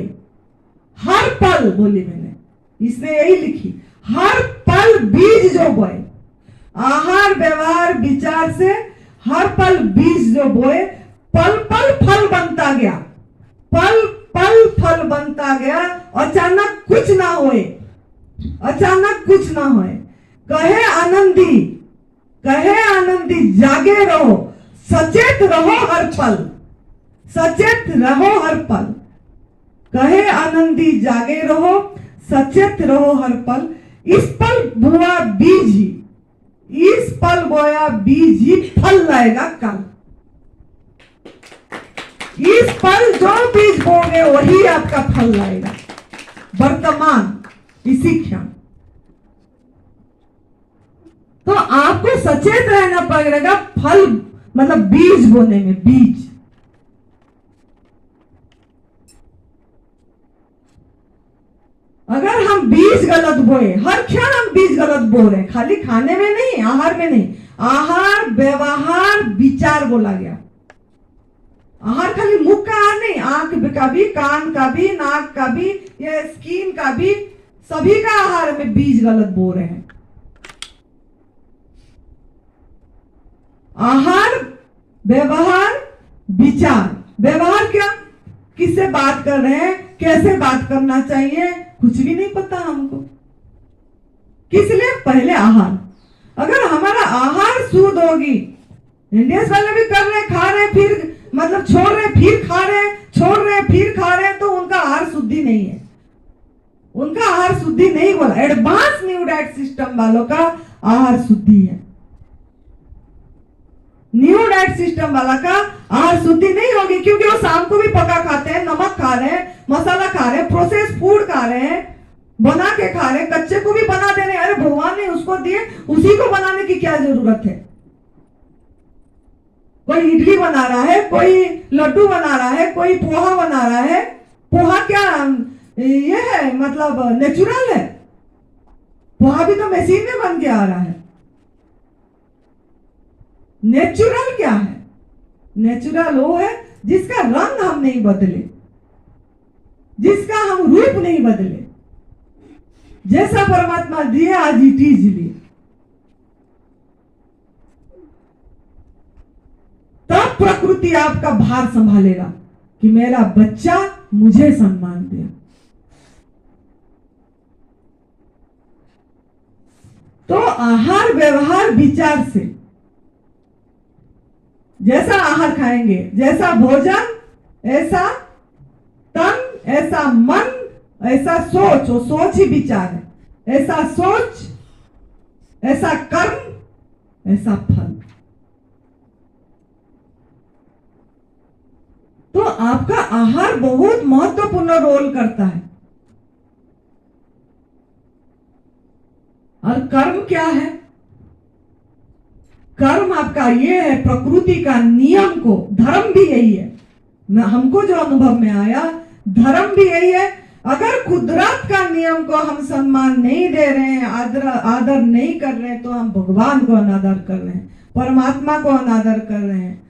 हर पल बोली मैंने, इसने यही लिखी, हर पल बीज जो बोए। आहार व्यवहार विचार से हर पल बीज जो बोए, पल पल फल बनता गया, पल पल फल बनता गया। अचानक कुछ ना होए, अचानक कुछ ना होए। कहे आनंदी, कहे आनंदी जागे रहो, सचेत रहो हर पल, सचेत रहो हर पल। कहे आनंदी जागे रहो, सचेत रहो हर पल। इस पल बोया बीज ही, इस पल बोया बीज ही फल लाएगा कल। इस पल जो बीज बोगे वही आपका फल लाएगा, वर्तमान इसी क्षण। तो आपको सचेत रहना पड़ेगा फल मतलब बीज बोने में, बीज। अगर हम बीज गलत बोए, हर क्षण हम बीज गलत बो रहे हैं, खाली खाने में नहीं, आहार में नहीं, आहार व्यवहार विचार बोला गया। आहार खाली मुख का आहार नहीं, आंख का भी, कान का भी, नाक का भी, ये स्किन का भी, सभी का आहार में बीज गलत बो रहे हैं। आहार व्यवहार विचार। व्यवहार क्या, किससे बात कर रहे हैं, कैसे बात करना चाहिए, कुछ भी नहीं पता हमको। किस लिए, पहले आहार। अगर हमारा आहार शुद्ध होगी, इंडियंस वाले भी कर रहे, खा रहे, फिर मतलब छोड़ रहे, फिर खा रहे, छोड़ रहे, फिर खा रहे, तो उनका आहार शुद्धि नहीं है, उनका आहार शुद्धि नहीं बोला। एडवांस न्यू डाइट सिस्टम वालों का आहार शुद्धि है। न्यू डाइट सिस्टम वाला का आहार शुद्धि नहीं होगी, क्योंकि वो शाम को भी पका खाते हैं, नमक खा रहे हैं, मसाला खा रहे हैं, प्रोसेस फूड खा रहे हैं, बना के खा रहे, कच्चे को भी बना दे रहे। अरे भगवान ने उसको दिए, उसी को बनाने की क्या जरूरत है? कोई इडली बना रहा है, कोई लड्डू बना रहा है, कोई पोहा बना रहा है। पोहा क्या ये है, मतलब नेचुरल है? पोहा भी तो मशीन में बन के आ रहा है। नेचुरल क्या है? नेचुरल वो है जिसका रंग हम नहीं बदले, जिसका हम रूप नहीं बदले, जैसा परमात्मा दिए आज इट इज लिए। तब प्रकृति आपका भार संभालेगा कि मेरा बच्चा मुझे सम्मान दे। तो आहार व्यवहार विचार से, जैसा आहार खाएंगे, जैसा भोजन ऐसा तन, ऐसा मन, ऐसा सोच, वो सोच ही विचार है। ऐसा सोच, ऐसा कर्म, ऐसा फल। तो आपका आहार बहुत महत्वपूर्ण रोल करता है। और कर्म क्या है? कर्म आपका ये है, प्रकृति का नियम को, धर्म भी यही है। हमको जो अनुभव में आया, धर्म भी यही है। अगर कुदरत का नियम को हम सम्मान नहीं दे रहे हैं, आदर नहीं कर रहे हैं, तो हम भगवान को अनादर कर रहे हैं, परमात्मा को अनादर कर रहे हैं।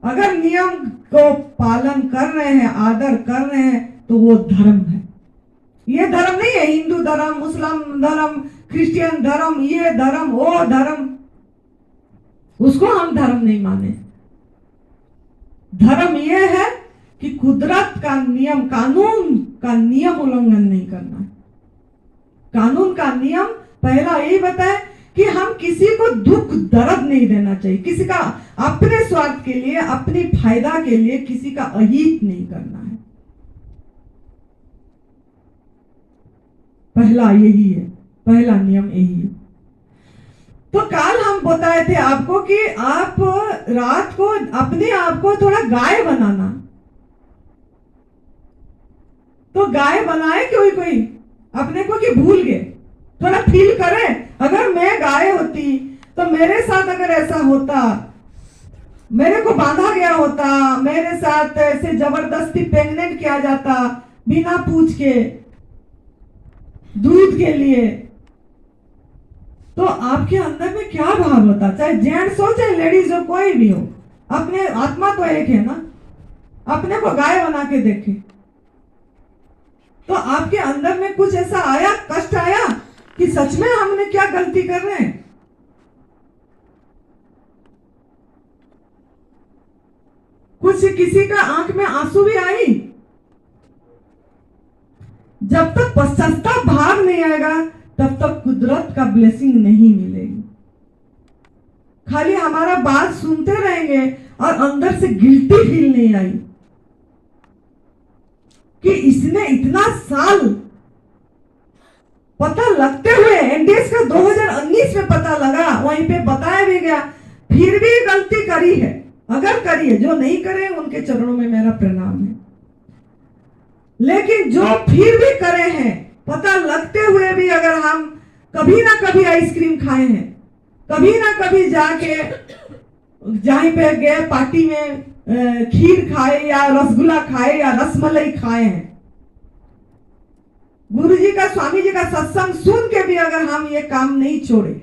अगर नियम को पालन कर रहे हैं, आदर कर रहे हैं, तो वो धर्म है। ये धर्म नहीं है हिंदू धर्म, मुस्लिम धर्म, क्रिश्चियन धर्म, ये धर्म, वो धर्म, उसको हम धर्म नहीं माने। धर्म ये है कि कुदरत का नियम, कानून का नियम उल्लंघन नहीं करना है। कानून का नियम पहला यही बताए कि हम किसी को दुख दर्द नहीं देना चाहिए, किसी का अपने स्वार्थ के लिए, अपनी फायदा के लिए किसी का अहित नहीं करना है। पहला यही है, पहला नियम यही है। तो कल हम बताए थे आपको कि आप रात को अपने आप को थोड़ा गाय बनाना। तो गाय बनाए कोई कोई अपने को कि भूल गए, थोड़ा फील करें। अगर मैं गाय होती तो मेरे साथ अगर ऐसा होता, मेरे को बांधा गया होता, मेरे साथ ऐसे जबरदस्ती प्रेग्नेंट किया जाता बिना पूछ के दूध के लिए, तो आपके अंदर में क्या भाव होता? चाहे जेंट्स हो चाहे लेडीज हो, कोई भी हो, अपने आत्मा तो एक है ना। अपने को गाय बना के देखे तो आपके अंदर में कुछ ऐसा आया, कष्ट आया कि सच में हमने क्या गलती कर रहे हैं। कुछ किसी का आंख में आंसू भी आई। जब तक पश्चाताप भाव नहीं आएगा तब तक कुदरत का ब्लेसिंग नहीं मिलेगी। खाली हमारा बात सुनते रहेंगे और अंदर से गिल्टी फील नहीं आई कि इसने इतना साल, पता लगते हुए एनडीएस का 2019 में पता लगा, वहीं पे बताया भी गया, फिर भी गलती करी है। अगर करी है, जो नहीं करे उनके चरणों में मेरा प्रणाम है। लेकिन जो फिर भी करे हैं, पता लगते हुए भी, अगर हम कभी ना कभी आइसक्रीम खाए हैं, कभी ना कभी जाके जहां पे गए पार्टी में खीर खाए या रसगुल्ला खाए या रसमलाई खाए हैं, गुरु जी का, स्वामी जी का सत्संग सुन के भी अगर हम ये काम नहीं छोड़े,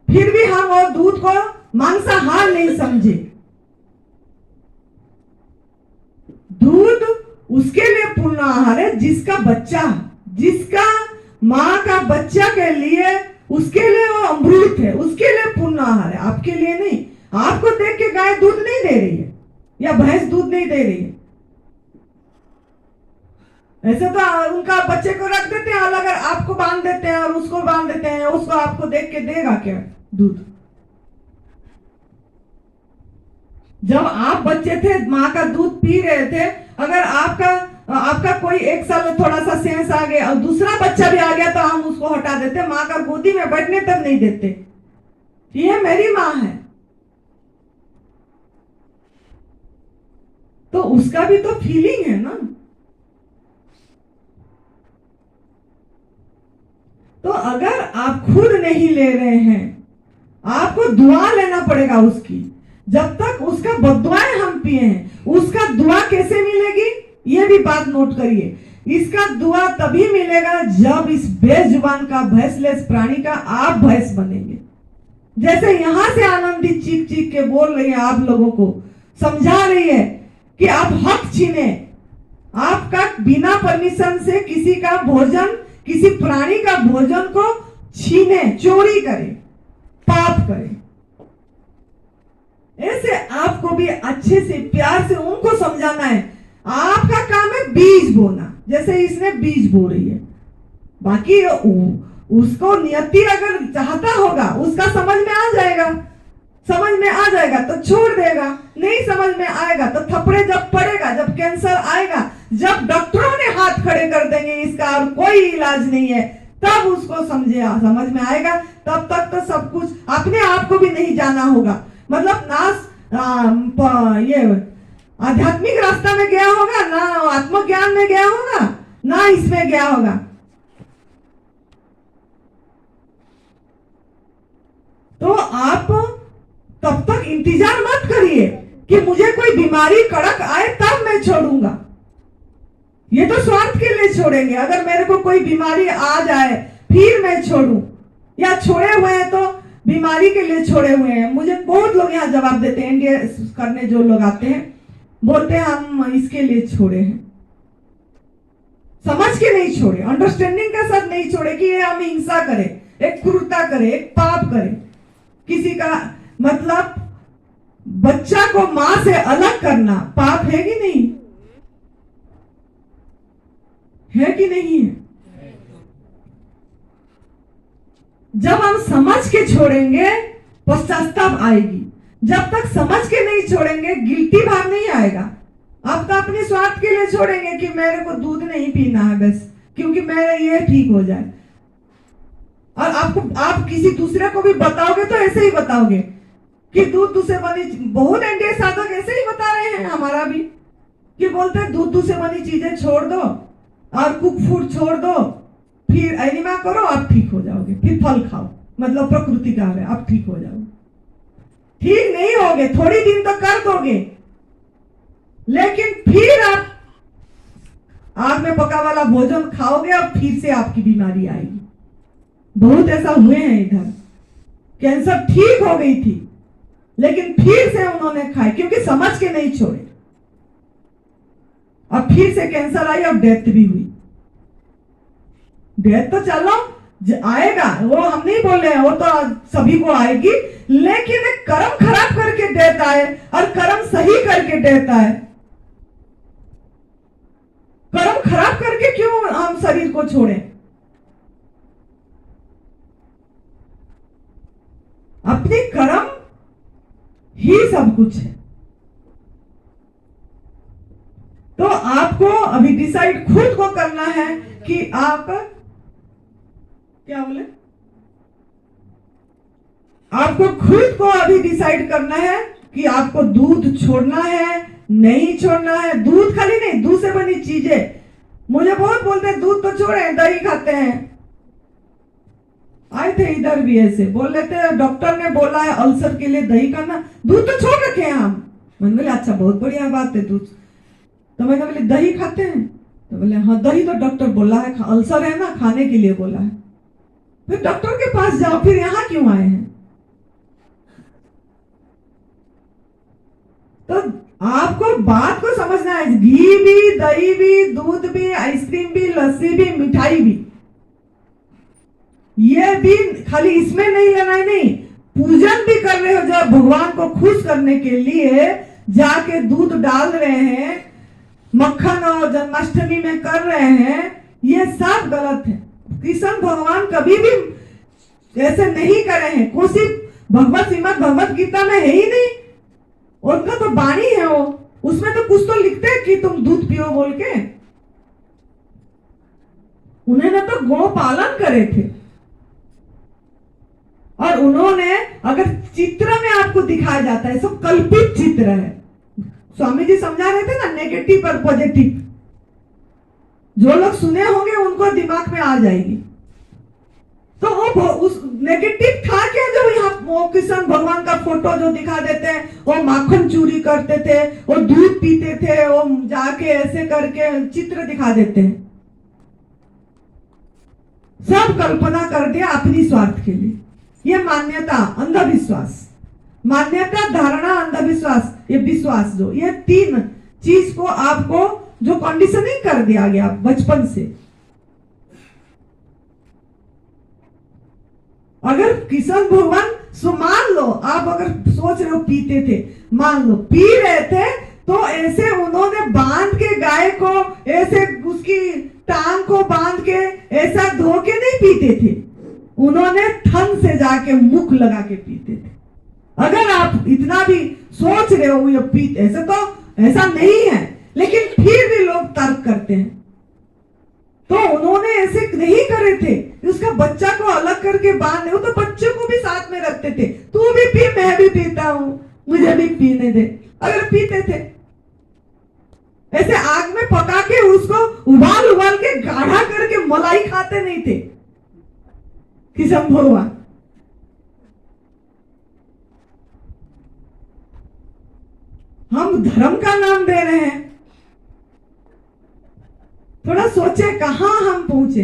फिर भी हम वो दूध को मांसाहार नहीं समझे। दूध उसके लिए पूर्ण आहार है जिसका बच्चा, जिसका माँ का बच्चा के लिए, उसके लिए वो अमृत है, उसके लिए पूर्ण आहार है, आपके लिए नहीं। आपको देख के गाय दूध नहीं दे रही है या भैंस दूध नहीं दे रही है। ऐसे तो उनका बच्चे को रख देते हैं अलग, अगर आपको बांध देते हैं और उसको बांध देते हैं, उसको आपको देख के देगा क्या दूध? जब आप बच्चे थे, माँ का दूध पी रहे थे, अगर आपका कोई एक साल थोड़ा सा सेंस आ गया और दूसरा बच्चा भी आ गया तो हम उसको हटा देते, माँ का गोदी में बैठने तक नहीं देते। ये मेरी माँ है। तो उसका भी तो फीलिंग है ना। तो अगर आप खुद नहीं ले रहे हैं, आपको दुआ लेना पड़ेगा उसकी। जब तक उसका बददुआएं हम पिए हैं, उसका दुआ कैसे मिलेगी, ये भी बात नोट करिए। इसका दुआ तभी मिलेगा जब इस बेजुबान का, भैंसलेस प्राणी का आप भैंस बनेंगे। जैसे यहां से आनंदी चीख चीख के बोल रही है, आप लोगों को समझा रही है कि आप हक छीने, आपका बिना परमिशन से किसी का भोजन, किसी प्राणी का भोजन को छीने, चोरी करे, पाप करे। ऐसे आपको भी अच्छे से प्यार से उनको समझाना है। आपका काम है बीज बोना, जैसे इसने बीज बो रही है। बाकी उसको नियति अगर चाहता होगा, उसका समझ में आ जाएगा, समझ में आ जाएगा तो छोड़ देगा, नहीं समझ में आएगा तो थप्पड़े जब पड़ेगा, जब कैंसर आएगा, जब डॉक्टरों ने हाथ खड़े कर देंगे इसका और कोई इलाज नहीं है, तब उसको समझ में आएगा। तब तक तो सब कुछ अपने आप को भी नहीं जाना होगा। मतलब ना ये आध्यात्मिक रास्ता में गया होगा, ना आत्मज्ञान में गया होगा, ना इसमें गया होगा। तो आप तब तक इंतजार मत करिए कि मुझे कोई बीमारी कड़क आए तब मैं छोड़ूंगा। ये तो स्वार्थ के लिए छोड़ेंगे। अगर मेरे को कोई बीमारी आ जाए फिर मैं छोड़ूं, या छोड़े हुए हैं तो बीमारी के लिए छोड़े हुए हैं। मुझे बहुत लोग यहाँ जवाब देते हैं, एनडीए करने जो लोग आते हैं, बोलते हैं हम इसके लिए छोड़े हैं। समझ के नहीं छोड़े, अंडरस्टैंडिंग के साथ नहीं छोड़े कि ये हम हिंसा करें, एक क्रूरता करें, एक पाप करें। किसी का मतलब बच्चा को मां से अलग करना पाप है कि नहीं है, कि नहीं है? जब हम समझ के छोड़ेंगे पश्चाताप आएगी। जब तक समझ के नहीं छोड़ेंगे गिल्टी भाव नहीं आएगा। आप तो अपने स्वार्थ के लिए छोड़ेंगे कि मेरे को दूध नहीं पीना है बस, क्योंकि मेरा ये ठीक हो जाए। और आप किसी दूसरे को भी बताओगे तो ऐसे ही बताओगे कि दूध से बनी, बहुत एनडीए साधक ऐसे ही बता रहे हैं, हमारा भी, कि बोलते हैं दूध से बनी चीजें छोड़ दो और कुक फूड छोड़ दो, फिर एनिमा करो, आप ठीक हो जाओगे, फिर फल खाओ, मतलब प्रकृति का है, आप ठीक हो जाओगे। ठीक नहीं होगे, थोड़ी दिन तो कर दोगे, लेकिन फिर आप आग में पका वाला भोजन खाओगे और फिर से आपकी बीमारी आएगी। बहुत ऐसा हुए हैं इधर, कैंसर ठीक हो गई थी लेकिन फिर से उन्होंने खाए क्योंकि समझ के नहीं छोड़े, और फिर से कैंसर आई और डेथ भी हुई। डेथ तो चलो आएगा, वो हम नहीं बोल रहे हैं, वो तो सभी को आएगी, लेकिन एक कर्म खराब करके डेथ आए और कर्म सही करके डेथ आए। कर्म खराब करके क्यों हम शरीर को छोड़ें? अपने कर्म ही सब कुछ है। तो आपको अभी डिसाइड खुद को करना है कि आप क्या बोले, आपको खुद को अभी डिसाइड करना है कि आपको दूध छोड़ना है नहीं छोड़ना है। दूध खाली नहीं, दूध से बनी चीजें, मुझे बहुत बोलते हैं दूध तो छोड़े, दही खाते हैं। आए थे इधर भी ऐसे बोल लेते हैं, डॉक्टर ने बोला है अल्सर के लिए दही खाना, दूध तो छोड़ रखे हैं हम। मैंने बोले अच्छा बहुत बढ़िया बात है दूध। तो मैंने बोले दही खाते हैं? तो बोले हाँ दही तो डॉक्टर बोला है, अल्सर है ना, खाने के लिए बोला है। फिर डॉक्टर के पास जाओ, फिर यहां क्यों आए हैं? तो आपको बात को समझना है, घी भी, दही भी, दूध भी, आइसक्रीम भी, लस्सी भी, मिठाई भी, ये भी खाली इसमें नहीं लेना है, नहीं, पूजन भी कर रहे हो जो भगवान को खुश करने के लिए जाके दूध डाल रहे हैं, मक्खन और जन्माष्टमी में कर रहे हैं, ये सब गलत है। कृष्ण भगवान कभी भी ऐसे नहीं करे हैं। कोशिश भगवत श्रीमद भगवत गीता में है ही नहीं, उनका तो वाणी है वो, उसमें तो कुछ तो लिखते हैं कि तुम दूध पियो बोल के। उन्होंने तो गौ पालन करे थे, और उन्होंने अगर चित्र में आपको दिखाया जाता है, सब कल्पित चित्र है, स्वामी जी समझा रहे थे ना, नेगेटिव और पॉजिटिव। जो लोग सुने होंगे उनको दिमाग में आ जाएगी। तो वो उस नेगेटिव था क्या, जो यहाँ वो कृष्ण भगवान का फोटो जो दिखा देते हैं, वो माखन चोरी करते थे, वो दूध पीते थे, वो जाके ऐसे करके चित्र दिखा देते हैं। सब कल्पना कर दिया अपनी स्वार्थ के लिए। ये मान्यता, अंधविश्वास, मान्यता, धारणा, अंधविश्वास, ये विश्वास, जो ये तीन चीज को आपको जो कंडीशनिंग कर दिया गया बचपन से। अगर कृष्ण भगवान, सो मान लो आप अगर सोच रहे हो पीते थे, मान लो पी रहे थे, तो ऐसे उन्होंने बांध के गाय को, ऐसे उसकी टांग को बांध के ऐसा धो के नहीं पीते थे, उन्होंने थन से जाके मुख लगा के पीते थे। अगर आप इतना भी सोच रहे हो ये पीते, ऐसे तो ऐसा नहीं है, लेकिन फिर भी लोग तर्क करते हैं। तो उन्होंने ऐसे नहीं करे थे, उसका बच्चा को अलग करके बांध, वो तो बच्चे को भी साथ में रखते थे, तू भी पी, मैं भी पीता हूं, मुझे भी पीने दे, अगर पीते थे। ऐसे आग में पका के उसको उबाल उबाल के गाढ़ा करके मलाई खाते नहीं थे कृष्ण भगवान। हम धर्म का नाम दे रहे हैं, थोड़ा सोचे कहां हम पहुंचे,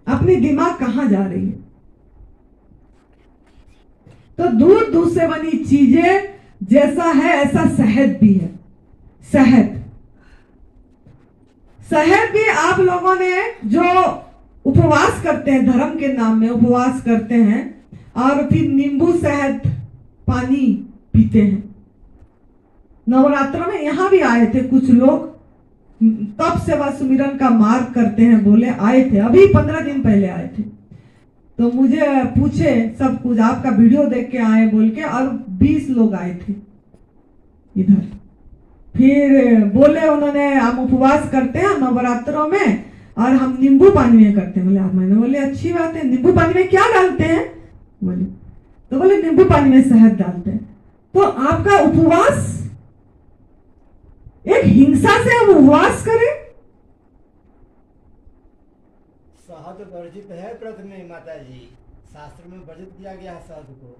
अपनी दिमाग कहां जा रही है। तो दूध से बनी चीजें जैसा है ऐसा शहद भी है। शहद भी आप लोगों ने जो उपवास करते हैं, धर्म के नाम में उपवास करते हैं, और फिर नींबू शहद पानी पीते हैं। नवरात्र में यहां भी आए थे कुछ लोग, तप सेवा सुमिरन का मार्ग करते हैं, बोले आए थे, अभी 15 दिन पहले आए थे। तो मुझे पूछे सब कुछ, आपका वीडियो देख के आए बोल के, और 20 लोग आए थे इधर। फिर बोले उन्होंने, हम उपवास करते हैं नवरात्रों में और हम नींबू पानी में करते हैं। बोले आप, मैंने बोले अच्छी बात है, नींबू पानी में क्या डालते हैं? बोले, तो बोले नींबू पानी में शहद डालते हैं। तो आपका उपवास एक हिंसा से हम उपवास करें? शहद वर्जित है व्रत में माता जी, शास्त्र में वर्जित किया गया है शहद को।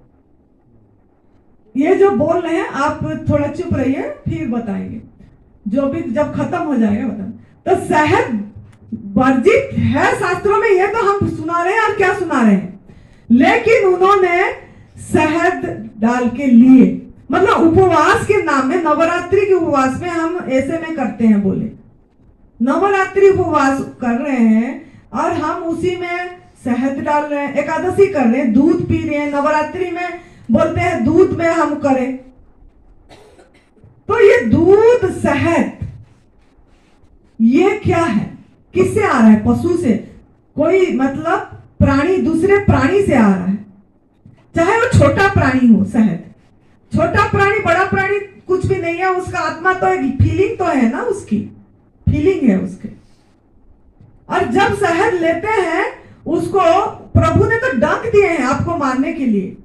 ये जो बोल रहे हैं आप थोड़ा चुप रहिए, फिर बताएंगे, जो भी जब खत्म हो जाएगा बता। तो शहद वर्जित है शास्त्रों में, ये तो हम सुना रहे हैं, और क्या सुना रहे हैं, लेकिन उन्होंने शहद डाल के लिए, मतलब उपवास के नाम में, नवरात्रि के उपवास में हम ऐसे में करते हैं, बोले नवरात्रि उपवास कर रहे हैं और हम उसी में शहद डाल रहे हैं, एकादशी कर रहे हैं, दूध पी रहे हैं, नवरात्रि में बोलते हैं दूध में हम करें। तो ये दूध शहद ये क्या है, किससे आ रहा है? पशु से, कोई मतलब प्राणी, दूसरे प्राणी से आ रहा है, चाहे वो छोटा प्राणी हो। शहद छोटा प्राणी, बड़ा प्राणी कुछ भी नहीं है, उसका आत्मा तो एक फीलिंग तो है ना, उसकी फीलिंग है उसके। और जब शहद लेते हैं उसको, प्रभु ने तो डंक दिए हैं आपको मारने के लिए,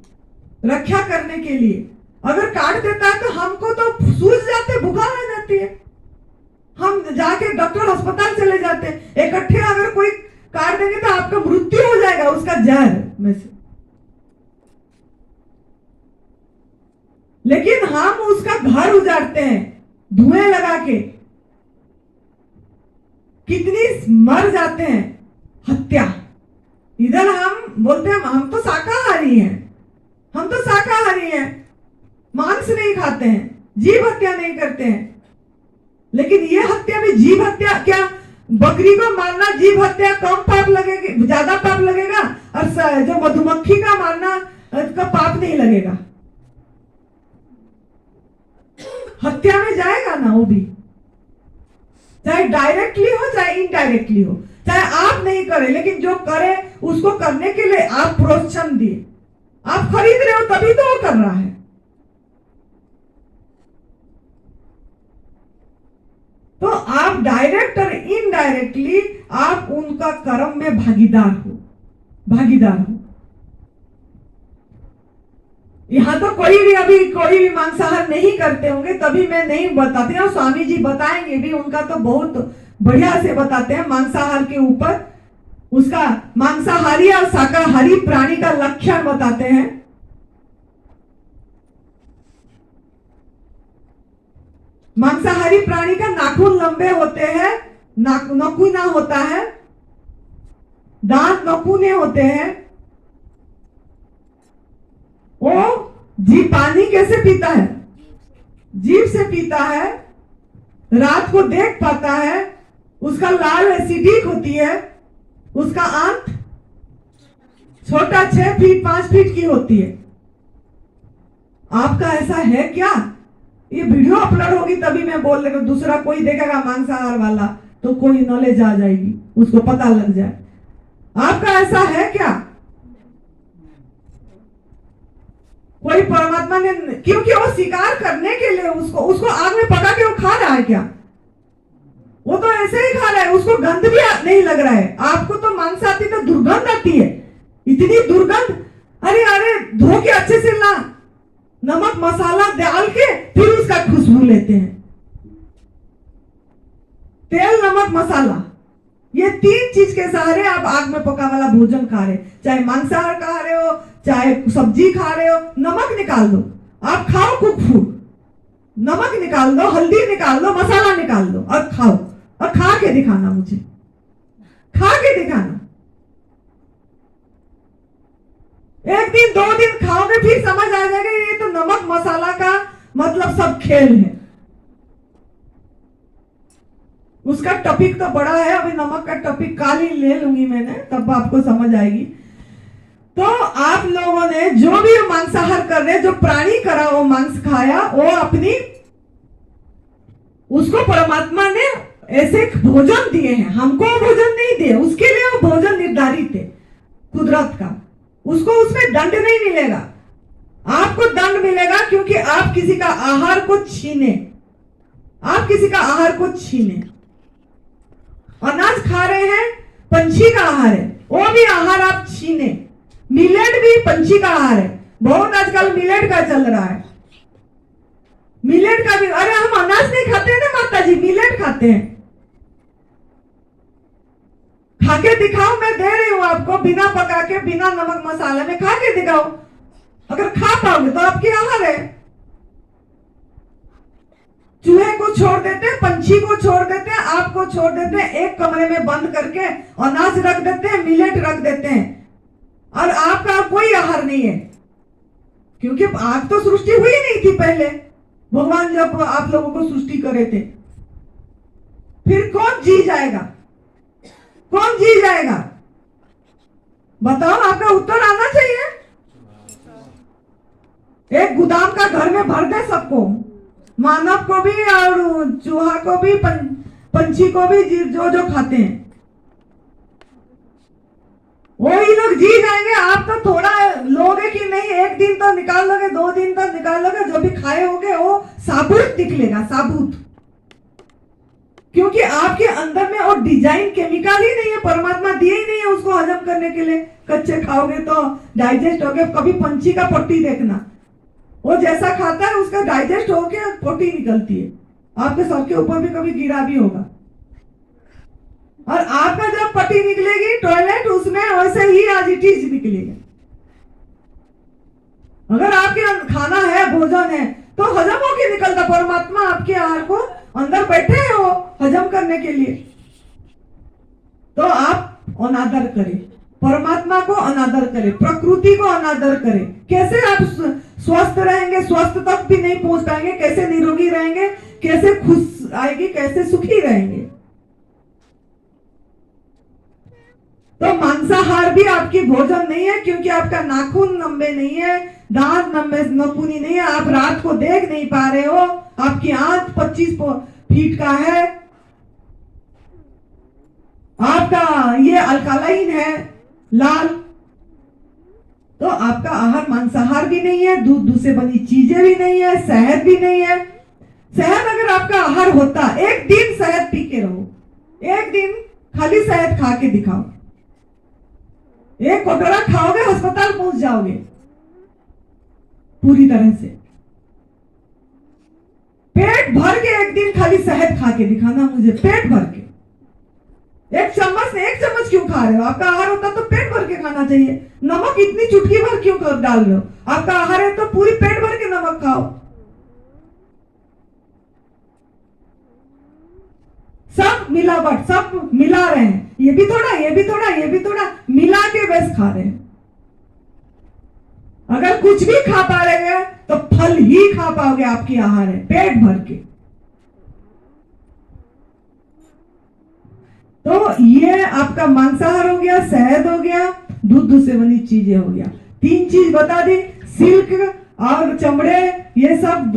रक्षा करने के लिए। अगर काट देता है तो हमको तो सूझ जाते, बुखार आ जाती है, हम जाके डॉक्टर अस्पताल चले जाते हैं। इकट्ठे अगर कोई काट देंगे तो आपका मृत्यु हो जाएगा उसका जहर में से। लेकिन हम उसका घर उजाड़ते हैं धुएं लगा के, कितनी मर जाते हैं, हत्या। इधर हम बोलते हैं हम तो शाकाहारी हैं, हम तो शाकाहारी हैं, मांस नहीं खाते हैं, जीव हत्या नहीं करते हैं। लेकिन ये हत्या भी जीव हत्या, क्या बकरी को मारना जीव हत्या कम पाप लगेगा, ज्यादा पाप लगेगा, और जो मधुमक्खी का मारना का पाप नहीं लगेगा? हत्या में जाएगा ना वो भी, चाहे डायरेक्टली हो चाहे इनडायरेक्टली हो, चाहे आप नहीं करें, लेकिन जो करे उसको करने के लिए आप प्रोत्साहन दिए, आप खरीद रहे हो तभी तो वो कर रहा है। तो आप डायरेक्ट और इनडायरेक्टली आप उनका कर्म में भागीदार हो। यहाँ तो कोई भी मांसाहार नहीं करते होंगे, तभी मैं नहीं बताती हूँ। स्वामी जी बताएंगे भी, उनका तो बहुत बढ़िया से बताते हैं मांसाहार के ऊपर। उसका मांसाहारी और शाकाहारी प्राणी का लक्षण बताते हैं। मांसाहारी प्राणी का नाखून लंबे होते हैं, नखूना होता है, दांत नखूने होते हैं। वो जीभ पानी कैसे पीता है? जीभ से पीता है। रात को देख पाता है। उसका लाल एसिडिक होती है। उसका आंत छोटा 6 फीट 5 फीट की होती है। आपका ऐसा है क्या? ये वीडियो अपलोड होगी तभी मैं बोल रही हूँ। दूसरा कोई देखेगा मांसाहार वाला तो कोई नॉलेज आ जाएगी, उसको पता लग जाए। आपका ऐसा है क्या? कोई परमात्मा ने, क्योंकि वो शिकार करने के लिए उसको आग में पका के वो खा रहा है क्या? वो तो ऐसे ही खा रहा है, उसको गंध भी नहीं लग रहा है। आपको तो मांस आती तो दुर्गंध आती है, इतनी दुर्गंध। अरे अरे धो के अच्छे से ला, नमक मसाला डाल के फिर उसका खुशबू लेते हैं। तेल नमक मसाला, ये 3 चीज के सहारे आप आग में पका वाला भोजन खा रहे, चाहे मांसाहार खा रहे हो चाहे सब्जी खा रहे हो। नमक निकाल दो, आप खाओ कुक फूड। नमक निकाल दो, हल्दी निकाल दो, मसाला निकाल दो और खाओ। और खा के दिखाना, मुझे खा के दिखाना। 1 दिन 2 दिन खाओगे फिर समझ आ जाएगा ये तो नमक मसाला का मतलब सब खेल है। उसका टॉपिक तो बड़ा है, अभी नमक का टॉपिक कल ही ले लूंगी मैंने, तब आपको समझ आएगी। तो आप लोगों ने जो भी मांसाहार कर रहे, जो प्राणी करा वो मांस खाया, वो अपनी उसको परमात्मा ने ऐसे भोजन दिए हैं। हमको भोजन नहीं दिए, उसके लिए वो भोजन निर्धारित है कुदरत का। उसको उसमें दंड नहीं मिलेगा। आपको दंड मिलेगा क्योंकि आप किसी का आहार को छीने, आप किसी का आहार को छीने। अनाज खा रहे हैं, पंछी का आहार है, वो भी आहार आप छीने। मिलेट भी पंछी का आहार है, बहुत आजकल मिलेट का चल रहा है। मिलेट का भी, अरे हम अनाज नहीं खाते हैं ना माता जी, मिलेट खाते हैं। खा के दिखाओ, मैं दे रही हूं आपको, बिना पका के बिना नमक मसाले में खा के दिखाओ। अगर खा पाओगे तो आपकी आहार है। चूहे को छोड़ देते हैं, पंछी को छोड़ देते हैं, आपको छोड़ देते हैं, एक कमरे में बंद करके अनाज रख देते हैं, मिलेट रख देते हैं, और आपका कोई आहार नहीं है। क्योंकि आग तो सृष्टि हुई नहीं थी पहले, भगवान जब आप लोगों को सृष्टि करे थे। फिर कौन जी जाएगा? कौन जी जाएगा? बताओ, आपका उत्तर आना चाहिए। एक गोदाम का घर में भर दे सबको, मानव को भी और चूहा को भी, पंछी को भी, जो जो खाते हैं वही लोग जी जाएंगे। आप तो थोड़ा लोगे कि नहीं, 1 दिन तो निकाल लोगे, 2 दिन तो निकाल लोगे, जो भी खाए होगे वो साबुत निकलेगा, साबुत। क्योंकि आपके अंदर में और डिजाइन केमिकल ही नहीं है, परमात्मा दिए ही नहीं है उसको हजम करने के लिए। कच्चे खाओगे तो डाइजेस्ट होगे। कभी पंछी का पट्टी देखना, वो जैसा खाता है उसका डाइजेस्ट होके पट्टी निकलती है। आपके सर के ऊपर भी कभी गिरा भी होगा। और आपका जब पट्टी निकलेगी टॉयलेट, उसमें वैसे ही आज इट इज निकलेगा। अगर आपके खाना है, भोजन है, तो हजम होके निकलता। परमात्मा आपके आहार को अंदर बैठे हैं वो हजम करने के लिए। तो आप अनादर करें, परमात्मा को अनादर करें, प्रकृति को अनादर करें। कैसे आप स्वस्थ रहेंगे? स्वस्थ तक भी नहीं पहुंच पाएंगे। कैसे निरोगी रहेंगे? कैसे खुश आएगी? कैसे सुखी रहेंगे? तो मांसाहार भी आपकी भोजन नहीं है, क्योंकि आपका नाखून लंबे नहीं है, दांत लंबे नखूनी नहीं है, आप रात को देख नहीं पा रहे हो, आपकी आंख 25 फीट का है, आपका ये अल्कालाइन है, लाल। तो आपका आहार मांसाहार भी नहीं है, दूध से बनी चीजें भी नहीं है, शहद भी नहीं है। शहद अगर आपका आहार होता, 1 दिन शहद पी के रहो, 1 दिन खाली शहद खा के दिखाओ। 1 कोटरा खाओगे अस्पताल पहुंच जाओगे। पूरी तरह से। पेट भर के एक दिन खाली शहद खा के दिखाना मुझे, पेट भर के। एक चम्मच क्यों खा रहे हो? आपका आहार होता तो पेट भर के खाना चाहिए। नमक इतनी चुटकी भर क्यों डाल रहे हो? आपका आहार है तो पूरी पेट भर के नमक खाओ। सब मिलावट, सब मिला रहे हैं, ये भी थोड़ा, ये भी थोड़ा, ये भी थोड़ा, मिला के बस खा रहे हैं। अगर कुछ भी खा पा रहे हैं तो फल ही खा पाओगे, आपकी आहार है पेट भर के। तो ये आपका मांसाहार हो गया, शहद हो गया, दूध से बनी चीजें हो गया। 3 चीज बता दी, सिल्क और चमड़े, ये सब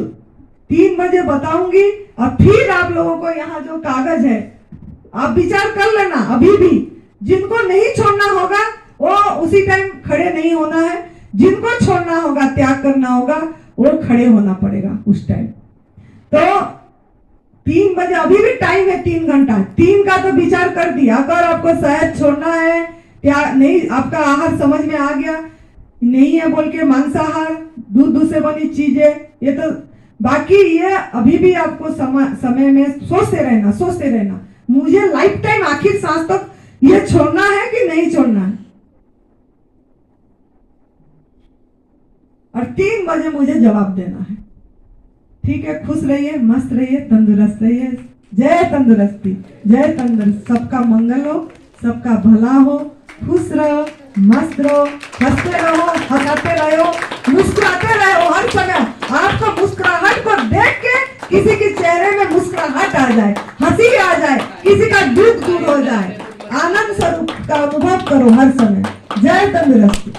3 बजे बताऊंगी। और फिर आप लोगों को यहाँ जो कागज है आप विचार कर लेना। अभी भी जिनको नहीं छोड़ना होगा वो उसी टाइम खड़े नहीं होना है, जिनको छोड़ना होगा, त्याग करना होगा, वो खड़े होना पड़ेगा उस टाइम। तो 3 बजे अभी भी टाइम है, 3 घंटा। 3 का तो विचार कर दिया। अगर आपको शहद छोड़ना है, त्याग नहीं, आपका आहार समझ में आ गया नहीं है बोल के मांसाहार, दूध से बनी चीजें, ये तो बाकी ये अभी भी आपको समय में सोचते रहना मुझे लाइफ टाइम आखिर सांस तक ये छोड़ना है कि नहीं छोड़ना है। और 3 बजे मुझे जवाब देना है। ठीक है, खुश रहिए, मस्त रहिए, तंदुरुस्त रहिए। जय तंदुरुस्ती, जय तंदुरुस्त। सबका मंगल हो, सबका भला हो, खुश रहो, मस्त रहो, हंसते रहो, हंसाते रहो, मुस्कुराते रहो हर समय। आपको मुस्कुराहट को देख के किसी के चेहरे में मुस्कुराहट आ जाए, हंसी आ जाए, किसी का दुख दूर हो जाए, आनंद स्वरूप का अनुभव करो हर समय। जय तंदुरुस्ती।